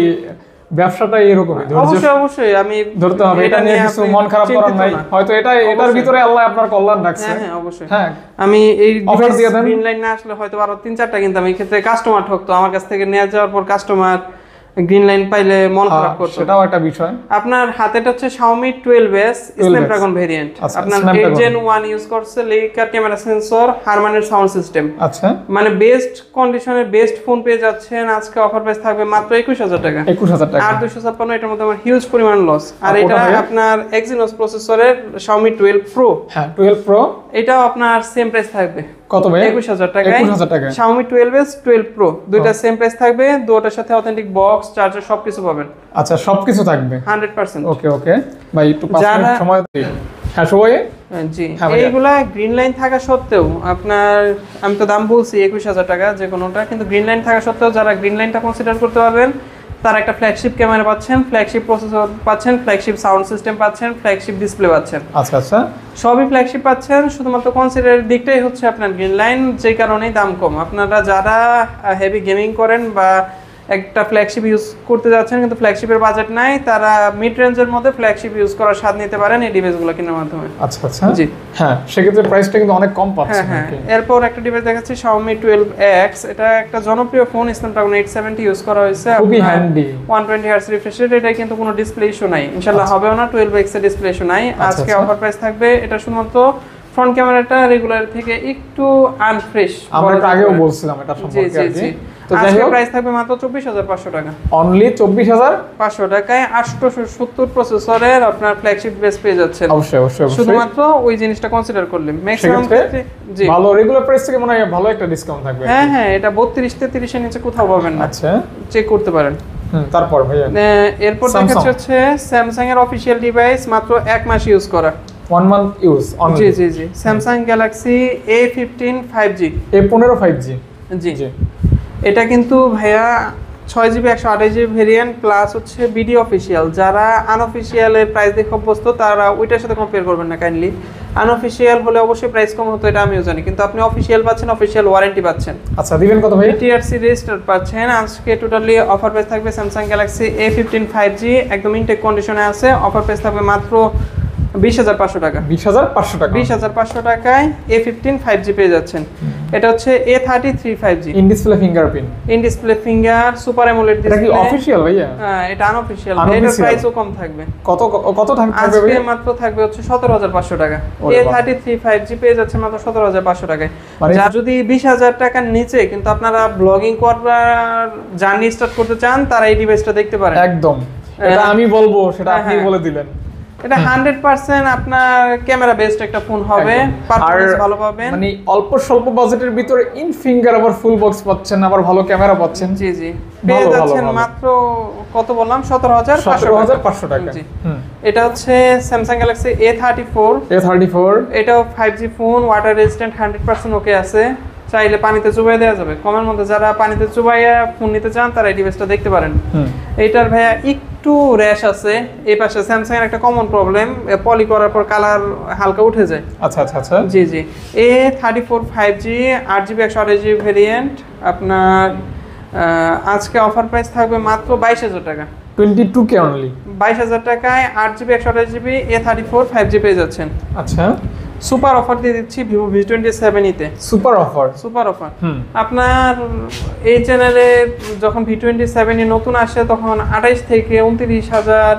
A: ব্যবসাটা এরকমই,
B: অবশ্যই অবশ্যই আমি
A: ধরতে হবে, এটা নিয়ে কিছু মন খারাপ করার নাই। হয়তো এটার ভিতরে আল্লাহ আপনার কল্যাণ রাখছে।
B: হ্যাঁ অবশ্যই।
A: হ্যাঁ,
B: আমি এই
A: অফার দিয়ে দেন।
B: গ্রিন লাইন না আসলে হয়তো আরো 3-4টা কিন্তু আমি এই ক্ষেত্রে কাস্টমার ঠকতো, আমার কাছ থেকে নিয়ে যাওয়ার পর কাস্টমার গ্রিন লাইন পাইলে মন খারাপ করতো,
A: সেটাও একটা বিষয়।
B: আপনার হাতেটা হচ্ছে Xiaomi 12s স্ন্যাপড্রাগন ভেরিয়েন্ট, আপনার 8 Gen 1 ইউজ করছে, লেকার ক্যামেরা সেন্সর, হারমানের সাউন্ড সিস্টেম।
A: আচ্ছা,
B: মানে বেস্ট কন্ডিশনের বেস্ট ফোন পেয়ে যাচ্ছেন। আজকে অফার প্রাইস থাকবে মাত্র 21,000 টাকা।
A: 21,000 টাকা।
B: আর 256, এটার মধ্যে আমার হিউজ পরিমাণ লস। আর এটা আপনার Exynos প্রসেসরের Xiaomi 12 Pro।
A: হ্যাঁ, 12 Pro,
B: এটাও আপনার সেম প্রাইস থাকবে
A: কত ভাই?
B: 21,000 টাকা।
A: 21,000 টাকা।
B: Xiaomi 12s 12 Pro দুইটা সেম প্রাইস থাকবে, দুটোর সাথে অথেন্টিক বক্স, চার্জার সবকিছু পাবেন।
A: আচ্ছা, সবকিছু থাকবে
B: 100%।
A: ওকে ওকে ভাই, একটু 5 মিনিট সময় দিই। হ্যাঁ সবাই,
B: জি, এইগুলা গ্রিন লাইন থাকা সত্ত্বেও আপনার, আমি তো দাম বলছি 21,000 টাকা যে কোনোটা, কিন্তু গ্রিন লাইন থাকা সত্ত্বেও যারা গ্রিন লাইনটা কনসিডার করতে পারবেন তারা একটা ফ্ল্যাগশিপ ক্যামেরা পাচ্ছেন, ফ্ল্যাগশিপ প্রসেসর পাচ্ছেন, ফ্ল্যাগশিপ সাউন্ড সিস্টেম পাচ্ছেন, ফ্ল্যাগশিপ ডিসপ্লে পাচ্ছেন।
A: আচ্ছা আচ্ছা,
B: সবই ফ্ল্যাগশিপ পাচ্ছেন, শুধুমাত্র কনসিডারের দিকটাই হচ্ছে আপনার গ্রিন লাইন, যে কারণেই দাম কম। আপনারা যারা হেভি গেমিং করেন বা একটা ফ্ল্যাগশিপ ইউজ করতে যাচ্ছেন কিন্তু ফ্ল্যাগশিপের বাজেট নাই, তারা মিড রেঞ্জের মধ্যে ফ্ল্যাগশিপ ইউজ করার স্বাদ নিতে পারেন এই ডিভাইসগুলো কেনার মাধ্যমে।
A: আচ্ছা আচ্ছা, জি হ্যাঁ, সেক্ষেত্রে প্রাইসটা কিন্তু অনেক কম পাচ্ছেন।
B: হ্যাঁ, এরপর একটা ডিভাইস দেখাচ্ছি Xiaomi 12X, এটা একটা জনপ্রিয় ফোন, Snapdragon 870 ইউজ করা হয়েছে,
A: খুবই হ্যান্ডি,
B: 120 Hz রিফ্রেশ রেট, এটা কিন্তু কোনো ডিসপ্লে ইস্যু নাই, ইনশাআল্লাহ হবেও না, 12X এর ডিসপ্লে ইস্যু নাই। আজকে অফার প্রাইস থাকবে, এটা শুধুমাত্র ফ্রন্ট ক্যামেরাটা রেগুলার থেকে একটু আনফ্রেশ,
A: আমরা আগেও বলছিলাম এটা সম্পর্কে।
B: জি জি জি,
A: তো যাই
B: আজকে
A: হোক
B: প্রাইস থাকবে মাত্র 24500 টাকা।
A: অনলি 24500
B: টাকায় 870 প্রসেসরের আপনার ফ্ল্যাগশিপ বেস পেয়ে যাচ্ছেন।
A: অবশ্যই অবশ্যই অবশ্যই
B: শুধুমাত্র ওই জিনিসটা কনসিডার করলে ম্যাক্সিমাম ক্ষেত্রে জি
A: ভালো রেগুলার প্রাইস থেকে মনে হয় ভালো একটা ডিসকাউন্ট থাকবে।
B: হ্যাঁ হ্যাঁ, এটা 32 33 এর নিচে কোথাও পাবেন না।
A: আচ্ছা
B: চেক করতে পারেন।
A: তারপর ভাইয়া
B: এরপর দেখাচ্ছে হচ্ছে স্যামসাং এর অফিশিয়াল ডিভাইস, মাত্র 1 মাস ইউজ করা,
A: 1 মান্থ ইউজ অনলি।
B: জি জি জি, Samsung Galaxy A15 5G।
A: A15 5G
B: জি জি, এটা কিন্তু ভাইয়া 6GB 128GB ভেরিয়েন্ট প্লাস হচ্ছে বিডি অফিসিয়াল। যারা আনঅফিসিয়াল এর প্রাইস দেখে অভ্যস্ত তারা ওইটার সাথে কম্পেয়ার করবেন না কাইন্ডলি। আনঅফিসিয়াল হলে অবশ্যই প্রাইস কম হতো, এটা আমিও জানি, কিন্তু আপনি অফিসিয়াল পাচ্ছেন, অফিসিয়াল ওয়ারেন্টি পাচ্ছেন।
A: আচ্ছা দিবেন কত ভাই?
B: TRC রেজিস্টার পাচ্ছেন। আজকে টোটালি অফার প্রাইস থাকবে স্যামসাং গ্যালাক্সি A15 5G, একদম ইনটেক কন্ডিশনে আছে। অফার প্রাইস থাকবে মাত্র 20500 টাকা।
A: 20500 টাকা,
B: 20500 টাকায় A15 5G পেয়ে যাচ্ছেন। এটা হচ্ছে A33 5G,
A: in display fingerprint,
B: in display finger, super AMOLED display.
A: এটা কি অফিশিয়াল ভাইয়া?
B: হ্যাঁ, এটা আনঅফিশিয়াল, এটার প্রাইসও কম থাকবে।
A: কত কত থাকবে
B: আজকে মাত্র থাকবে হচ্ছে 17500 টাকা। A33 5G পেয়ে যাচ্ছে মাত্র 17500 টাকায়। যারা যদি 20000 টাকার নিচে কিন্তু আপনারা ব্লগিং করার জার্নি স্টার্ট করতে চান, তারা এই ডিভাইসটা দেখতে পারেন।
A: একদম, এটা আমি বলবো, সেটা আপনি বলে দিলেন।
B: এটা 100% আপনার ক্যামেরা বেসড একটা ফোন হবে, পারফরম্যান্স ভালো পাবেন।
A: মানে অল্প স্বল্প বাজেটের ভিতরে ইন ফিঙ্গার আবার ফুল বক্স পাচ্ছেন, আবার ভালো ক্যামেরা পাচ্ছেন।
B: জি জি, পেয়ে যাচ্ছেন মাত্র কত বললাম, 17500
A: টাকা।
B: এটা হচ্ছে স্যামসাং গ্যালাক্সি A34। এটাও 5G ফোন, ওয়াটার রেজিস্ট্যান্ট, 100% ওকে আছে। চাইলে পানিতে চুবাই দেওয়া যাবে। কমের মধ্যে যারা পানিতে চুবাইয়া ফোন নিতে চান তারা এই ডিভাইসটা দেখতে পারেন। এইটার ভাইয়া একটু র্যাশ আছে এই পাশে। স্যামসাং এর একটা কমন প্রবলেম, পলি করার পর কালার হালকা উঠে যায়।
A: আচ্ছা আচ্ছা আচ্ছা,
B: জি জি। A34 5G 8GB 128GB variant আপনার আজকে অফার প্রাইস থাকবে মাত্র 22000 টাকা।
A: 22K অনলি,
B: 22000 টাকায় 8GB 128GB A34 5G পেয়ে যাচ্ছেন।
A: আচ্ছা,
B: সুপার অফার দিয়ে দিচ্ছি ভিভো V27 তে।
A: সুপার অফার
B: আপনার এই চ্যানেলে যখন V27 নতুন আসে তখন 28 থেকে 29000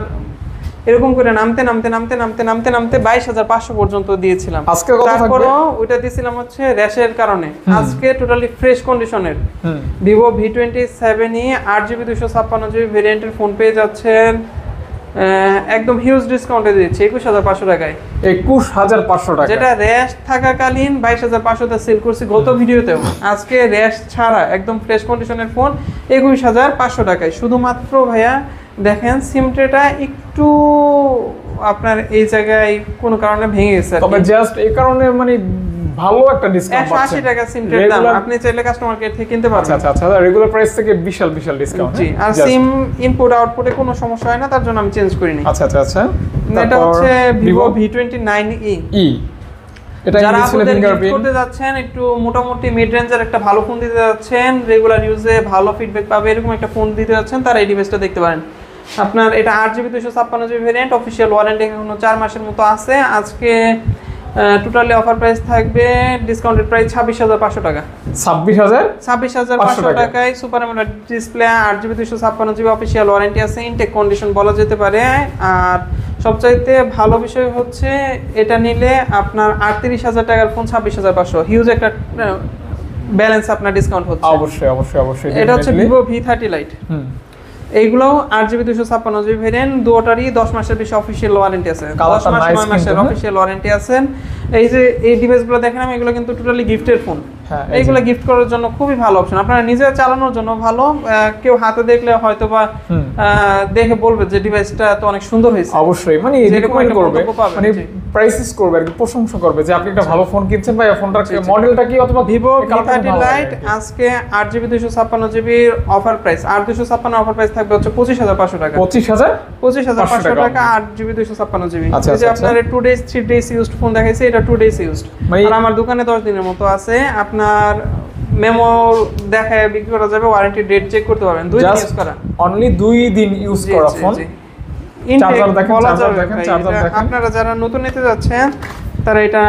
B: এরকম করে নামতে নামতে নামতে নামতে নামতে নামতে 22500 পর্যন্ত দিয়েছিলাম।
A: আজকে কত থাকবে?
B: তারপরও ওইটা দিয়েছিলাম হচ্ছে র্যাশের কারণে। আজকে টোটালি ফ্রেশ কন্ডিশনের ভিভো V27 8GB 256GB ভেরিয়েন্টের ফোন পেয়ে যাচ্ছেন একদম হিউজ ডিসকাউন্টে দিচ্ছি 21500 টাকায়।
A: 21500 টাকা,
B: যেটা র্যাশ থাকাকালীন 22500 তে সেল করছি গত ভিডিওতেও। আজকে র্যাশ ছাড়া একদম ফ্রেশ কন্ডিশনের ফোন 21500 টাকায়। শুধুমাত্র ভাইয়া দেখেন সিম ট্রেটা একটু আপনার এই জায়গায় কোনো কারণে ভেঙে গেছে,
A: তবে জাস্ট এই কারণে মানে ভালো একটা ডিসকাউন্ট পাচ্ছেন।
B: 180 টাকা সিম ট্রের দাম, আপনি চাইলে কাস্টমার কেয়ার থেকে কিনতে পারবেন।
A: আচ্ছা আচ্ছা, রেগুলার প্রাইস থেকে বিশাল বিশাল ডিসকাউন্ট।
B: জি, আর সিম ইনপুট আউটপুটে কোনো সমস্যা হয় না, তার জন্য আমি চেঞ্জ করিনি।
A: আচ্ছা আচ্ছা আচ্ছা,
B: এটা হচ্ছে ভিভো V29e।
A: এটা
B: যারা
A: ডিসপ্লে ফিঙ্গারপ্রিন্ট
B: করতে যাচ্ছেন, একটু মোটামুটি মিড রেঞ্জের একটা ভালো ফোন দিতে যাচ্ছেন, রেগুলার ইউজে ভালো ফিডব্যাক পাবে এরকম একটা ফোন দিতে যাচ্ছেন, তারা এই ডিভাইসটা দেখতে পারেন। আপনার এটা 8GB 256GB variant, official warranty এখনো 4 মাসের মতো আছে। আজকে টোটালি অফার প্রাইস থাকবে ডিসকাউন্টেড প্রাইস 26500 টাকা। 26500 টাকায় super AMOLED display, 8GB 256GB official warranty আছে, ইনটেক কন্ডিশন বলা যেতে পারে। আর সবচাইতে ভালো বিষয় হচ্ছে এটা নিলে আপনার 38000 টাকার ফোন 26500, হিউজ একটা ব্যালেন্স আপনার ডিসকাউন্ট হচ্ছে।
A: অবশ্যই অবশ্যই অবশ্যই।
B: এটা হচ্ছে ভিভো V30 লাইট। এইগুলো 8GB 256GB ভেরিয়েন্ট, দুটোরই 10 মাসের বেশি অফিশিয়াল ওয়ারেন্টি আছে। 10 মাস 9 মাসের অফিশিয়াল ওয়ারেন্টি আছে। এই যে এই ডিভাইসগুলো দেখেন, আমি এগুলো কিন্তু টোটালি গিফটের ফোন। এইগুলো গিফট করার জন্য খুবই ভালো অপশন, আপনারা নিজে চালানোর জন্য ভালো। কেউ হাতে দেখলে হয়তো বা দেখে বলবে যে ডিভাইসটা তো অনেক সুন্দর হয়েছে।
A: অবশ্যই, মানে রিকমেন্ড করবে, মানে প্রাইসিস করবে আর কি, প্রশংসা করবে যে আপনি একটা ভালো ফোন কিনছেন ভাই, ফোনটার মডেলটা কি অথবা
B: ভিভো V30 লাইট আজকে 8GB 256GB offer price, 8256 offer price থাকবে হচ্ছে 25500 টাকা। 25500 টাকা 8GB 256GB। এই যে আপনার 2 ডেজ 3 ডেজ ইউজড ফোন দেখাইছে, এটা 2 ডেজ ইউজড। আর আমার দোকানে 10 দিনের মতো আছে। আপনার মেমো দেখায় বিক্রি করা যাবে, ওয়ারেন্টি ডেট চেক করতে পারবেন। 2 দিন ইউজ করা,
A: অনলি 2 দিন ইউজ করা ফোন। চার্জার দেখেন, চার্জার দেখেন।
B: আপনারা যারা নতুন নিতে যাচ্ছেন তারা এটা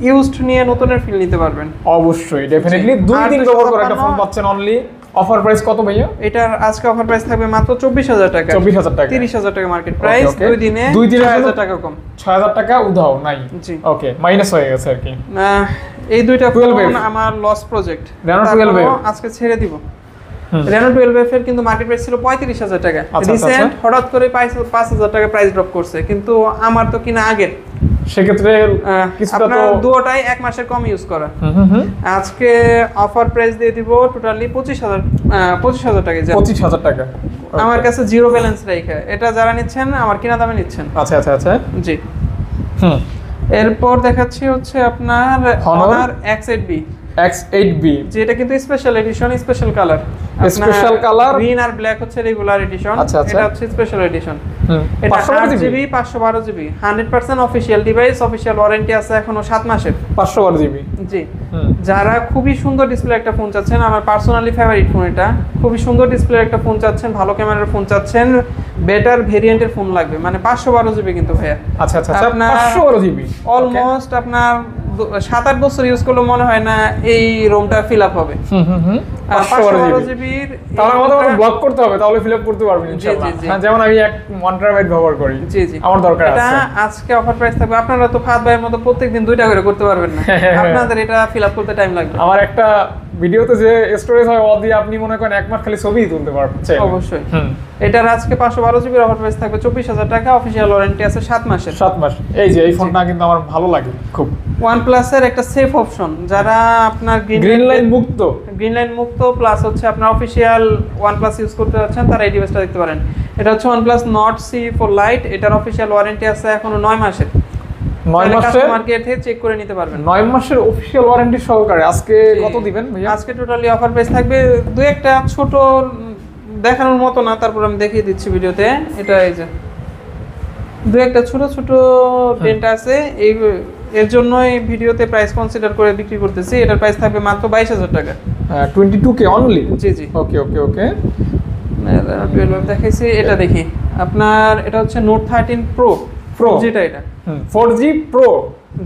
B: ইউজড নিয়ে নতুনের ফিল নিতে পারবেন।
A: অবশ্যই ডেফিনেটলি 2 দিন ব্যবহার করা একটা ফোন পাচ্ছেন অনলি। অফার প্রাইস কত ভাইয়া?
B: এটার আজকে অফার প্রাইস থাকবে মাত্র 24000 টাকা।
A: 24000 টাকা,
B: 30000 টাকা মার্কেট প্রাইস। 2 দিনে 6000 টাকা কম,
A: 6000 টাকা উধাও নাই। জি ওকে, মাইনাস হয়ে গেছে আর কি।
B: এই দুইটা ফোন আমার লস প্রজেক্ট,
A: Reno 12
B: আজকে ছেড়ে দিব। Reno 12F এর কিন্তু মার্কেট প্রাইস ছিল 35,000 টাকা। রিসেন্ট হঠাৎ করে 5,000 টাকা প্রাইস ড্রপ করছে, কিন্তু আমার তো কিনা আগের,
A: সেক্ষেত্রে কিছুটা তো
B: দুটোটাই এক মাসের কম ইউজ করা। আজকে অফার প্রাইস দিয়ে দিব টোটালি 25,000 টাকা।
A: 25,000 টাকা
B: আমার কাছে জিরো ব্যালেন্স রেখে, এটা যারা নিচ্ছেন আমার কিনা দামে নিচ্ছেন।
A: আচ্ছা আচ্ছা আচ্ছা,
B: জি। এরপর দেখাচ্ছি হচ্ছে আপনার Honor X8B।
A: X8B
B: যেটা কিন্তু special edition, special colour,
A: special colour,
B: green আর ব্ল্যাক হচ্ছে রেগুলার এডিশন, এটা হচ্ছে স্পেশাল এডিশন। এটা 8GB 512GB 100% official device, official warranty আছে এখনো 7 মাসের।
A: 512GB,
B: জি। যারা খুবই সুন্দর ডিসপ্লে একটা ফোন চাচ্ছেন, আমার পার্সোনালি ফেভারিট ফোন এটা, খুবই সুন্দর ডিসপ্লে একটা ফোন চাচ্ছেন, ভালো ক্যামেরার ফোন চাচ্ছেন, বেটার ভেরিয়েন্টের ফোন লাগবে, মানে 512GB কিন্তু ভাইয়া।
A: আচ্ছা আচ্ছা, 512GB
B: অলমোস্ট আপনার 7-8 বছর ইউজ করলে মনে হয় না এই রোমটা ফিল আপ হবে। 512GB
A: তাহলে আমাদের ব্লক করতে হবে, তাহলে ফিল আপ করতে পারবেন ইনশাআল্লাহ। হ্যাঁ, যেমন আমি 1 TB ব্যবহার করি।
B: জি জি,
A: আমার দরকার আছে।
B: এটা আজকে অফার প্রাইস থাকবে, আপনারা তো ফাহাদ ভাইয়ের মতো প্রত্যেকদিন 2টা করে করতে পারবেন না, আপনাদের এটা ফিল আপ করতে টাইম লাগবে।
A: আমার একটা ভিডিওতে যে স্টোরেজ হয় ও দিয়ে আপনি মনে করেন 1 মাস খালি ছবিই তুলতে পারবেন।
B: অবশ্যই। এটার আজকে 512GB অফার প্রাইস থাকবে 24,000 টাকা, অফিশিয়াল ওয়ারেন্টি আছে 7 মাসের।
A: 7 মাস। এই যে এই ফোনটা কিন্তু আমার ভালো লাগে খুব।
B: OnePlus এর একটা সেফ অপশন, যারা আপনার
A: গ্রিন লাইন
B: মুক্ত প্লাস হচ্ছে আপনার অফিশিয়াল OnePlus ইউজ করতে যাচ্ছেন, তারা এই ডিভাইসটা দেখতে পারেন। এটা হচ্ছে OnePlus Nord C4 Lite, এটার অফিশিয়াল ওয়ারেন্টি আছে এখনো 9 মাসের।
A: 9 মাসের
B: মার্কেট থেকে চেক করে নিতে পারবেন।
A: 9 মাসের অফিশিয়াল ওয়ারেন্টি সহকারে। আজকে কত দিবেন ভাইয়া?
B: আজকে টোটালি অফার প্রাইস থাকবে, দুই একটা ছোট দেখানোর মতো না, তারপর আমি দেখিয়ে দিচ্ছি ভিডিওতে। এটা এই যে দুই একটা ছোট ছোট ডেন্ট আছে, এই এর জন্যই ভিডিওতে প্রাইস কনসিডার করে বিক্রি করতেছি। এটার প্রাইস থাকবে মাত্র 22,000 টাকা।
A: 22K only?
B: জি জি।
A: ওকে ওকে ওকে।
B: 12 দেখাইছি, এটা দেখি আপনার, এটা হচ্ছে Note 13 Pro যেটা, এটা
A: 4G Pro।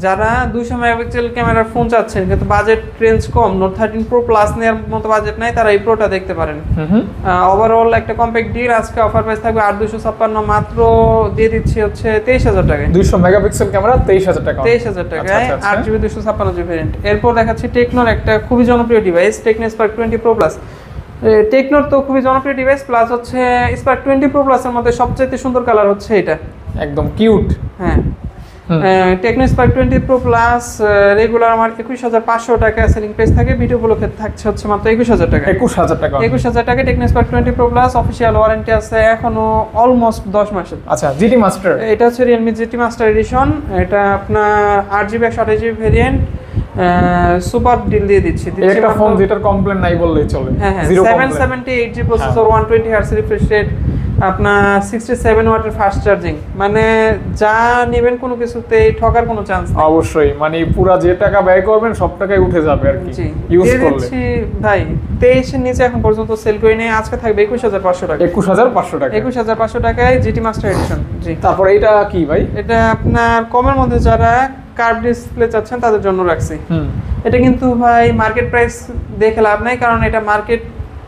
B: যারা 200 মেগাপিক্সেল ক্যামেরার ফোন চাচ্ছেন কিন্তু বাজেট রেঞ্জ কম, Note 13 Pro Plus নেওয়ার মতো বাজেট নাই, তারা এই প্রোটা দেখতে পারেন। ওভারঅল একটা কম্প্যাক্ট ডিল। আজকে অফার প্রাইস থাকবে 8,256, মাত্র দিয়ে দিচ্ছি হচ্ছে 23,000 টাকায়।
A: 200 মেগাপিক্সেল ক্যামেরা 23,000 টাকা।
B: 23,000 টাকায় 8GB 256GB ভেরিয়েন্ট। এরপর দেখাচ্ছি টেকনোর একটা খুবই জনপ্রিয় device, Tecno Spark 20 Pro Plus। টেকনোর তো খুবই জনপ্রিয় ডিভাইস, প্লাস হচ্ছে Spark 20 Pro Plus এর মধ্যে সবচেয়ে সুন্দর কালার হচ্ছে এটা,
A: একদম কিউট।
B: হ্যাঁ, Tecno Spark 20 Pro Plus regular আমার 21,500 টাকা সেলিং প্রাইস থাকে, ভিডিও গুলোতে থাকছে হচ্ছে মাত্র 21,000 টাকা।
A: 21,000 টাকা।
B: 21,000 টাকা Tecno Spark 20 Pro Plus, official warranty আছে এখনো অলমোস্ট 10 মাসের।
A: আচ্ছা, GT Master,
B: এটা হচ্ছে Realme GT Master এডিশন, এটা আপনার 8GB 128GB variant. Super deal দিয়ে দিচ্ছি।
A: একটা ফোন যেটার কমপ্লেইন নাই বললেই চলে।
B: হ্যাঁ, 778G processor, 120 Hz refresh rate, আপনার 67 ওয়াটের ফাস্ট চার্জিং, মানে যা নেবেন কোনো কিছুতে ঠকার কোনো চান্স নেই।
A: অবশ্যই, মানে পুরো যে টাকা ব্যয় করবেন সব টাকাই উঠে যাবে আর কি ইউজ করলে।
B: ভাই 23 এর নিচে এখন পর্যন্ত সেল করি নাই, আজকে থাকবে 21,500 টাকা।
A: 21,500 টাকা।
B: 21,500 টাকায় GT Master এডিশন। জি।
A: তারপর এটা কি ভাই?
B: এটা আপনার কমের মধ্যে যারা কার্ভ ডিসপ্লে চাচ্ছেন তাদের জন্য রাখছি। এটা কিন্তু ভাই মার্কেট প্রাইস দেখে লাভ নাই, কারণ এটা মার্কেট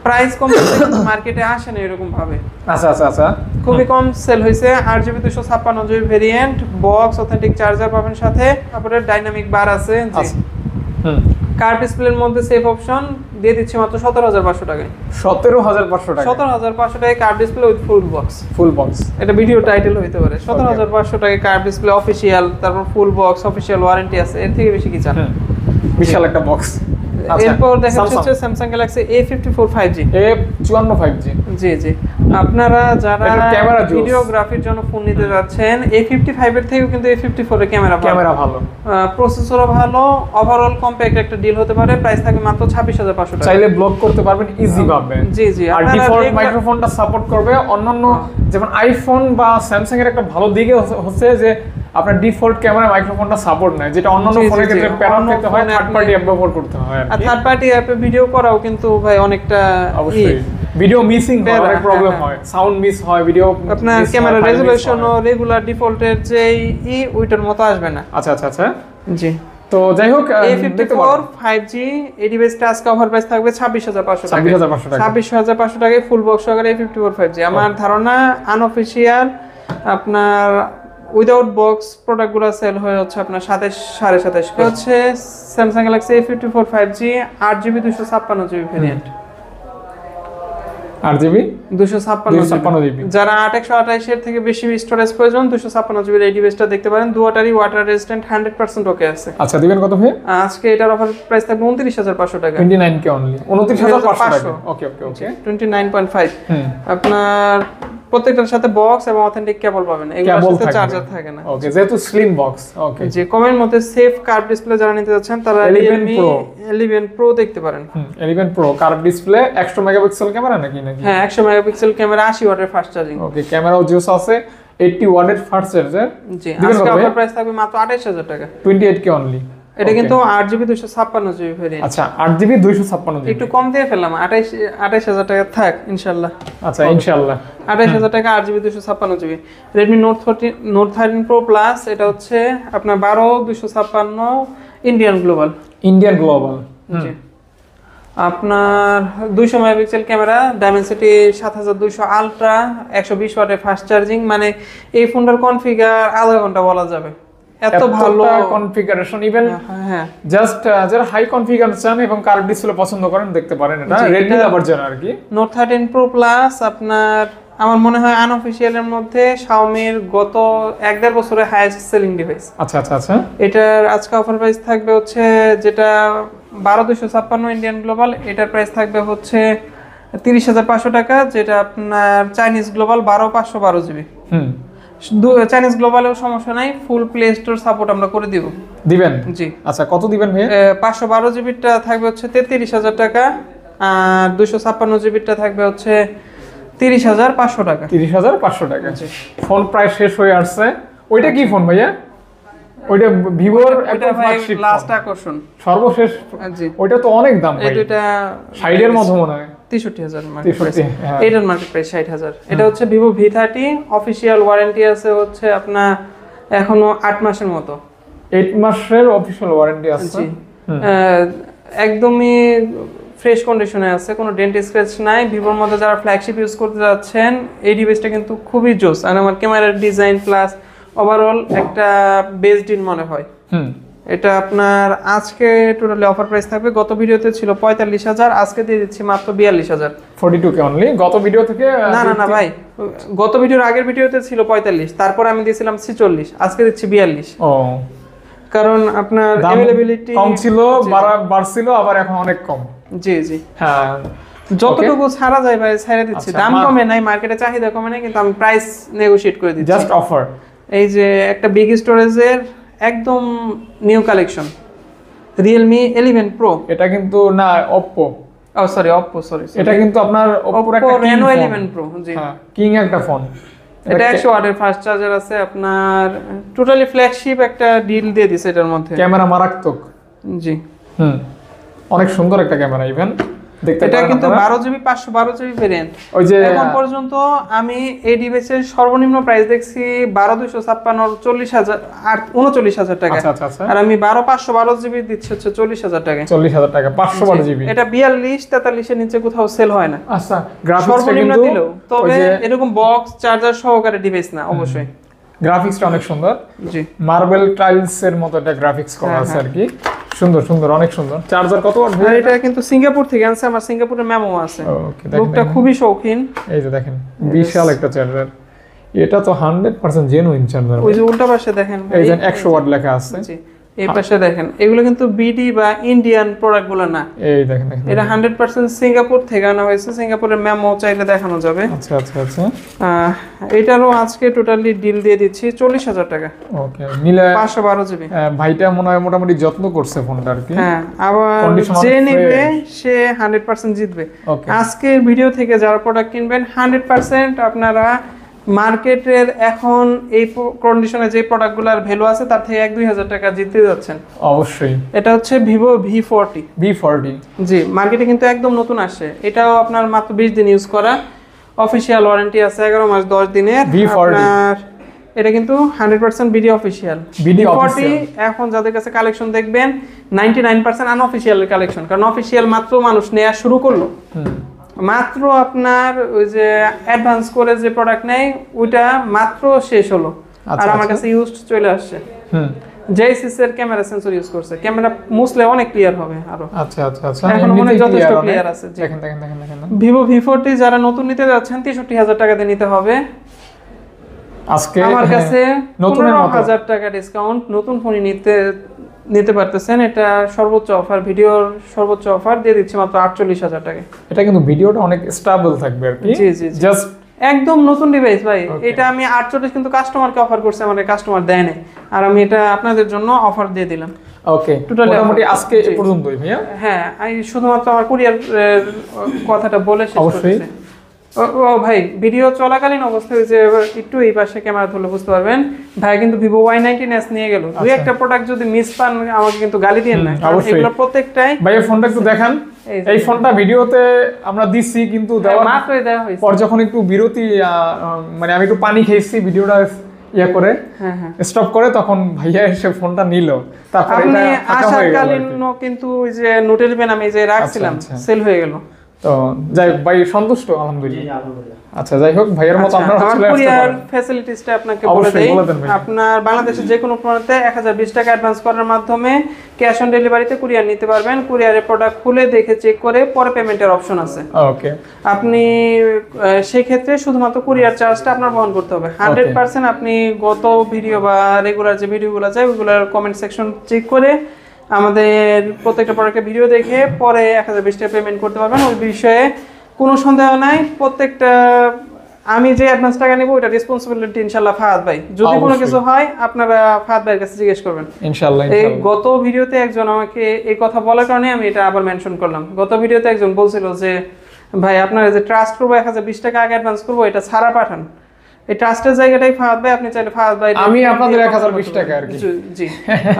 B: প্রাইস কম, মার্কেটে আসে না এরকম ভাবে।
A: আচ্ছা আচ্ছা আচ্ছা,
B: খুবই কম সেল হয়েছে। 8GB 256GB variant, box authentic charger পাবেন সাথে, তারপরে ডাইনামিক বার আছে। জি। কার্ভ ডিসপ্লের মধ্যে সেফ অপশন দিয়ে দিচ্ছি মাত্র 17,500 টাকায়।
A: 17,500 টাকা।
B: 17,500 টাকায় curve display with full box.
A: Full box,
B: এটা ভিডিও টাইটেল হইতে পারে। 17,500 টাকায় কার্ভ ডিসপ্লে অফিশিয়াল, তারপর ফুল বক্স, অফিশিয়াল ওয়ারেন্টি আছে, এর থেকে বেশি কি চান?
A: বিশাল একটা বক্স।
B: এরপর দেখাচ্ছি হচ্ছে Samsung Galaxy A54 5G।
A: A54 5G।
B: জি জি। আপনারা যারা ভিডিওগ্রাফির জন্য ফোন নিতে যাচ্ছেন, A55 এর থেকেও কিন্তু A54 এর ক্যামেরা ভালো, প্রসেসরও ভালো, ওভারঅল কম্প্যাক্ট একটা ডিল হতে পারে। প্রাইস থাকবে মাত্র 26,500 টাকা।
A: চাইলে ব্লক করতে পারবেন ইজি ভাবে।
B: জি জি।
A: আর ডিফল্ট মাইক্রোফোনটা সাপোর্ট করবে। অন্যান্য যেমন আইফোন বা স্যামসাং এর একটা ভালো দিক হচ্ছে যে আপনার ডিফল্ট ক্যামেরা মাইক্রোফোনটা সাপোর্ট নাই, যেটা অন্যান্য ফোনের ক্ষেত্রে প্যারা করতে হয়, থার্ড পার্টি অ্যাপ ব্যবহার করতে হয়। আর
B: থার্ড পার্টি অ্যাপে ভিডিও করাও কিন্তু ভাই অনেকটা
A: অবশ্যই ভিডিও মিসিং হয়, অনেক প্রবলেম হয়, সাউন্ড মিস হয়, ভিডিও
B: আপনার ক্যামেরা রেজোলিউশনও রেগুলার ডিফল্টের যে ওইটার মতো আসবে না।
A: আচ্ছা আচ্ছা আচ্ছা,
B: জি।
A: তো যাই হোক,
B: A54 5G এই ডিভাইসটা আজকে অফার প্রাইস থাকবে 26,500 টাকা। 26,500 টাকায় ফুল বক্স সহকারে A54 5G। আমার ধারণা আনঅফিশিয়াল আপনার উইদাউট বক্স প্রোডাক্টগুলো সেল হয়ে হচ্ছে আপনার 27.5 হচ্ছে Samsung Galaxy A54 5G 8GB 256GB variant.
A: 8GB
B: 256GB যারা 828 এর থেকে বেশি স্টোরেজ প্রয়োজন 256GB এই ডিভাইসটা দেখতে পারেন। দুটোরই ওয়াটার রেজিস্ট্যান্ট 100% ওকে আছে।
A: আচ্ছা দিবেন কত ভাই?
B: আজকে এটার অফার প্রাইস থাকবে 29500 টাকা।
A: 29K অনলি 29500 টাকা। ওকে ওকে ওকে
B: 29.5। আপনার প্রত্যেকটার সাথে বক্স এবং অথেন্টিক কেবল পাবেন, এগুলোর সাথে চার্জার থাকে না।
A: ওকে যেহেতু স্লিম বক্স। ওকে
B: যে কমের মধ্যে সেফ কার্ভ ডিসপ্লে যারা নিতে যাচ্ছেন তারা Realme 11 Pro দেখতে পারেন।
A: 11 Pro curve display 100 megapixel camera নাকি?
B: হ্যাঁ 100 মেগাপিক্সেল ক্যামেরা, 80 ওয়াটের ফাস্ট চার্জিং।
A: ওকে ক্যামেরাও জিওস আছে, 80 ওয়াটের ফাস্ট চার্জার।
B: জি আজকে অফার প্রাইস থাকবে মাত্র 28000 টাকা।
A: 28K only.
B: এটা কিন্তু 8GB 256GB ভেরিয়েন্ট।
A: আচ্ছা 8GB 256GB
B: একটু কম দিয়ে ফেললাম, 28000 টাকা থাক ইনশাআল্লাহ।
A: আচ্ছা ইনশাআল্লাহ
B: 28000 টাকা 8GB 256GB। Redmi Note 13 Pro Plus এটা হচ্ছে আপনার 12256 ইন্ডিয়ান গ্লোবাল। জি আপনার 200 মেগাপিক্সেল ক্যামেরা, ডাইমেনসিটি 7200 আলট্রা, 120 ওয়াটের ফাস্ট চার্জিং। মানে এই ফোনটার কনফিগার আধা ঘন্টা বলা যাবে, এত ভালো
A: কনফিগারেশন। ইভেন হ্যাঁ জাস্ট যারা হাই কনফিগারেশন এবং কার্ভ ডিসপ্লে পছন্দ করেন দেখতে পারেন, এটা Redmi লাভার জন্য আর কি।
B: Note 13 Pro Plus আপনার আমার মনে হয় আনঅফিশিয়াল এর মধ্যে Xiaomi এর গত 1.5 বছরের হাইয়েস্ট সেলিং ডিভাইস।
A: আচ্ছা আচ্ছা আচ্ছা
B: এটার আজকে অফার প্রাইস থাকবে হচ্ছে যেটা 12256 ইন্ডিয়ান গ্লোবাল, এটার প্রাইস থাকবে হচ্ছে 30500 টাকা, যেটা আপনার চাইনিজ গ্লোবাল 12512GB। চাইনিজ গ্লোবালেও সমস্যা নাই, ফুল প্লে স্টোর সাপোর্ট আমরা করে দিবেন। জি আচ্ছা কত দিবেন ভাই? 512GBটা থাকবে হচ্ছে 33000 টাকা, আর 256GBটা থাকবে হচ্ছে 30500 টাকা।
A: 30500 টাকা। ফোন প্রায় শেষ হয়ে আসছে। ওইটা কি ফোন ভাইয়া? ওইটা ভিভোর একটা ফ্ল্যাগশিপ লাস্ট আকর্ষণ সর্বশেষ। জি ওইটা তো অনেক দাম ভাই, এটা 60 এর মধ্যে মনে হয়
B: 63000 মার্কেট প্রাইস। এটার মার্কেট প্রাইস 60000। এটা হচ্ছে Vivo V30, অফিশিয়াল ওয়ারেন্টি আছে হচ্ছে আপনার এখনো 8 মাসের মতো।
A: 8 মাসের অফিশিয়াল ওয়ারেন্টি আছে।
B: একদমই ফ্রেশ কন্ডিশনে আছে, কোনো ডেন্ট স্ক্র্যাচ নাই। ভিভোর মধ্যে যারা ফ্ল্যাগশিপ ইউজ করতে যাচ্ছেন এই ডিভাইসটা কিন্তু খুবই জোস। আর আমার ক্যামেরার ডিজাইন প্লাস ওভারঅল একটা বেস্ট ইন মনে হয়। এটা আপনার আজকে টোটালি অফার প্রাইস থাকবে, গত ভিডিওতে ছিল 45000, আজকে দিয়ে দিচ্ছি মাত্র 42000।
A: 42K only. গত ভিডিও থেকে
B: না ভাই, গত ভিডিওর আগের ভিডিওতে ছিল 45, তারপর আমি দিয়েছিলাম 46, আজকে দিচ্ছি 42।
A: ও
B: কারণ আপনার अवेलेबिलिटी
A: কম ছিল, বাড়ছিল, আবার এখন অনেক কম।
B: জি জি হ্যাঁ, যতটুকু ছাড়া যায় ভাই ছেড়ে দিচ্ছি। দাম কমে নাই, মার্কেটে চাহিদা কমে নাই, কিন্তু আমি প্রাইস নেগোশিয়েট করে দিচ্ছি।
A: Just offer.
B: এই যে একটা বিগ স্টোরেজের একদম নিউ কালেকশন Realme 11 Pro।
A: এটা কিন্তু না Oppo,
B: Oppo সরি,
A: এটা কিন্তু আপনার Oppo
B: একটা Reno 11 Pro। জি
A: হ্যাঁ কিং একটা ফোন।
B: এটা 100 ওয়াটের ফাস্ট চার্জার আছে আপনার, টোটালি ফ্ল্যাগশিপ একটা ডিল দিয়ে দিছে এটার মধ্যে।
A: ক্যামেরা মারাত্মক।
B: জি
A: অনেক সুন্দর একটা ক্যামেরা। ইভেন দেখতে
B: এটা কিন্তু 12GB 512GB ভেরিয়েন্ট।
A: ওই যে
B: এখন পর্যন্ত আমি এই ডিভাইসের সর্বনিম্ন প্রাইস দেখছি 12256 40000 আর 39000 টাকা।
A: আচ্ছা আচ্ছা।
B: আর আমি 12512GB দিচ্ছি হচ্ছে 40000 টাকা।
A: 40000 টাকা 512GB।
B: এটা 42 43 এর নিচে কোথাও সেল হয় না।
A: আচ্ছা গ্রাফিক্সটা কিন্তু
B: দিলেও, তবে এরকম বক্স চার্জার সহকারে ডিভাইস না অবশ্যই।
A: গ্রাফিক্সটা অনেক সুন্দর। জি মার্বেল টাইলস এর মতো একটা গ্রাফিক্স করা আছে আর কি। সুন্দর সুন্দর, অনেক সুন্দর। চার্জার কত ওয়াট?
B: এটা কিন্তু সিঙ্গাপুর থেকে আনছে, আমার সিঙ্গাপুরের মেমো আছে। ওকে লোকটা খুবই শৌখিন।
A: এই যে দেখেন বিশাল একটা চার্জার, এটা তো 100% জেনুইন চার্জার।
B: ওই যে উল্টা পাশে দেখেন
A: এই যে 100 ওয়াট লেখা আছে।
B: জি এই পাশে দেখেন, এগুলো কিন্তু বিডি বা ইন্ডিয়ান প্রোডাক্টগুলো না।
A: এই দেখেন দেখেন,
B: এটা 100% সিঙ্গাপুর থেকে আনা হয়েছে। সিঙ্গাপুরের মেমো চাইলে দেখানো যাবে।
A: আচ্ছা আচ্ছা আচ্ছা।
B: এটারও আজকে টোটালি ডিল দিয়ে দিচ্ছি 40000 টাকা।
A: ওকে মিলে
B: 512GB।
A: ভাইটা মনে হয় মোটামুটি যত্ন করছে ফোনটা আর কি।
B: হ্যাঁ আবার যে নেবে সে 100% জিতবে। আজকের ভিডিও থেকে যারা প্রোডাক্ট কিনবেন 100% আপনারা মার্কেটের এখন এই কন্ডিশনে যে প্রোডাক্টগুলোর ভ্যালু আছে তার থেকে 1-2000 টাকা জিততে যাচ্ছেন অবশ্যই। এটা হচ্ছে Vivo V40। জি মার্কেটে কিন্তু একদম নতুন আসে, এটাও আপনার মাত্র 20 দিন ইউজ করা, অফিশিয়াল ওয়ারেন্টি আছে 11 মাস 10 দিনের। আপনার এটা কিন্তু 100% বিডি অফিশিয়াল। V40 এখন যাদের কাছে কালেকশন দেখবেন 99% আনঅফিশিয়াল কালেকশন, কারণ অফিশিয়াল মাত্র মানুষ নেওয়া শুরু করলো। মাত্র আপনার ওই যে অ্যাডভান্স করে যে প্রোডাক্ট নেয় ওইটা মাত্র শেষ হলো, আর আমার কাছে ইউজড চলে আসছে। জেএসএস এর ক্যামেরা সেন্সর ইউজ করছে, ক্যামেরা মুছলে অনেক ক্লিয়ার হবে আরো।
A: আচ্ছা আচ্ছা আচ্ছা,
B: এখন মনে হয় যথেষ্ট ক্লিয়ার আছে।
A: দেখেন দেখেন দেখেন দেখেন,
B: ভিভো V40 যারা নতুন নিতে যাচ্ছেন 63000 টাকা দিয়ে নিতে হবে
A: আজকে
B: আমার কাছে।
A: নতুনের মতো
B: 15000 টাকা ডিসকাউন্ট, নতুন ফোন নিতে পারতেছেন। এটা সর্বোচ্চ অফার, ভিডিওর সর্বোচ্চ অফার দিয়ে দিচ্ছি মাত্র 48000 টাকা।
A: এটা কিন্তু ভিডিওটা অনেক স্টেবল থাকবে আর কি।
B: জি জি,
A: জাস্ট
B: একদম নতুন ডিভাইস ভাই। এটা আমি 48 কিন্তু কাস্টমারকে অফার করছি, আমাদের কাস্টমার দেয় নাই, আর আমি এটা আপনাদের জন্য অফার দিয়ে দিলাম।
A: ওকে, মোটামুটি আজকে এ পর্যন্তই ভাইয়া।
B: হ্যাঁ, আমি শুধুমাত্র আমার কুরিয়ার কথাটা বলে শেষ করতেছি। ও ভাই, ভিডিও চলাকালীন অবস্থায় যে একটু এই পাশে ক্যামেরা ধরলে বুঝতে পারবেন ভাই কিন্তু ভিভো Y19s নিয়ে গেল। দুই একটা প্রোডাক্ট যদি মিস পান আমাকে কিন্তু গালি দিয়েন না, এগুলো প্রত্যেকটাই।
A: ভাই ফোনটা একটু দেখান। এই ফোনটা ভিডিওতে আমরা দিচ্ছি কিন্তু
B: মাত্রই দেওয়া হয়েছে।
A: পর যখন একটু বিরতি মানে আমি একটু পানি খেয়েছি ভিডিওটা ইয়া করে স্টপ করে, তখন ভাইয়া এসে ফোনটা নিল। তারপর
B: আপনি আসাকালীন কিন্তু ওই যে নোট 11 আমি যে রাখছিলাম সেল হয়ে গেল।
A: তো যাই হোক ভাই, সন্তুষ্ট আলহামদুলিল্লাহ। আচ্ছা যাই হোক, ভাইয়ের মতো আপনারা চলে আসতে
B: কুরিয়ার
A: পারেন।
B: ফ্যাসিলিটিসটা আপনাকে বলে দেই। আপনার বাংলাদেশের যে কোনো প্রান্তে 1020 টাকা অ্যাডভান্স করার মাধ্যমে ক্যাশ অন ডেলিভারিতে কুরিয়ার নিতে পারবেন। কুরিয়ারের প্রোডাক্ট খুলে দেখে চেক করে পরে পেমেন্টের অপশন আছে।
A: ওকে,
B: আপনি সেই ক্ষেত্রে শুধুমাত্র কুরিয়ার চার্জটা আপনার বহন করতে হবে। 100% আপনি গত ভিডিও বা রেগুলার যে ভিডিওগুলো যায় ওইগুলোর কমেন্ট সেকশন চেক করে আমাদের প্রত্যেকটা প্রোডাক্টের ভিডিও দেখে পরে 1020 টাকা পেমেন্ট করতে পারবেন। ওই বিষয়ে কোনো সন্দেহ নাই। প্রত্যেকটা আমি যে অ্যাডভান্স টাকা নেব ওটা রেসপন্সিবিলিটি ইনশাআল্লাহ ফাহাদ ভাই। যদি কোনো কিছু হয় আপনারা ফাহাদ ভাইয়ের কাছে জিজ্ঞেস করবেন ইনশাআল্লাহ। এই গত ভিডিওতে একজন আমাকে এই কথা বলার কারণে আমি এটা আবার মেনশন করলাম। গত ভিডিওতে একজন বলছিল যে ভাই আপনারা যে ট্রাস্ট করবো 1020 টাকা আগে অ্যাডভান্স করবো, এটা ছাড়া পাঠান। এই ট্রাস্টের জায়গাটাই ফাহাদ ভাই, আপনি চাইলে ফাহাদ ভাই
A: আমি আপনাদের 1020 টাকা আর কি।
B: জি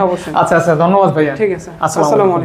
B: অবশ্যই।
A: আচ্ছা আচ্ছা, ধন্যবাদ ভাইয়া।
B: ঠিক আছে, আসসালামু আলাইকুম।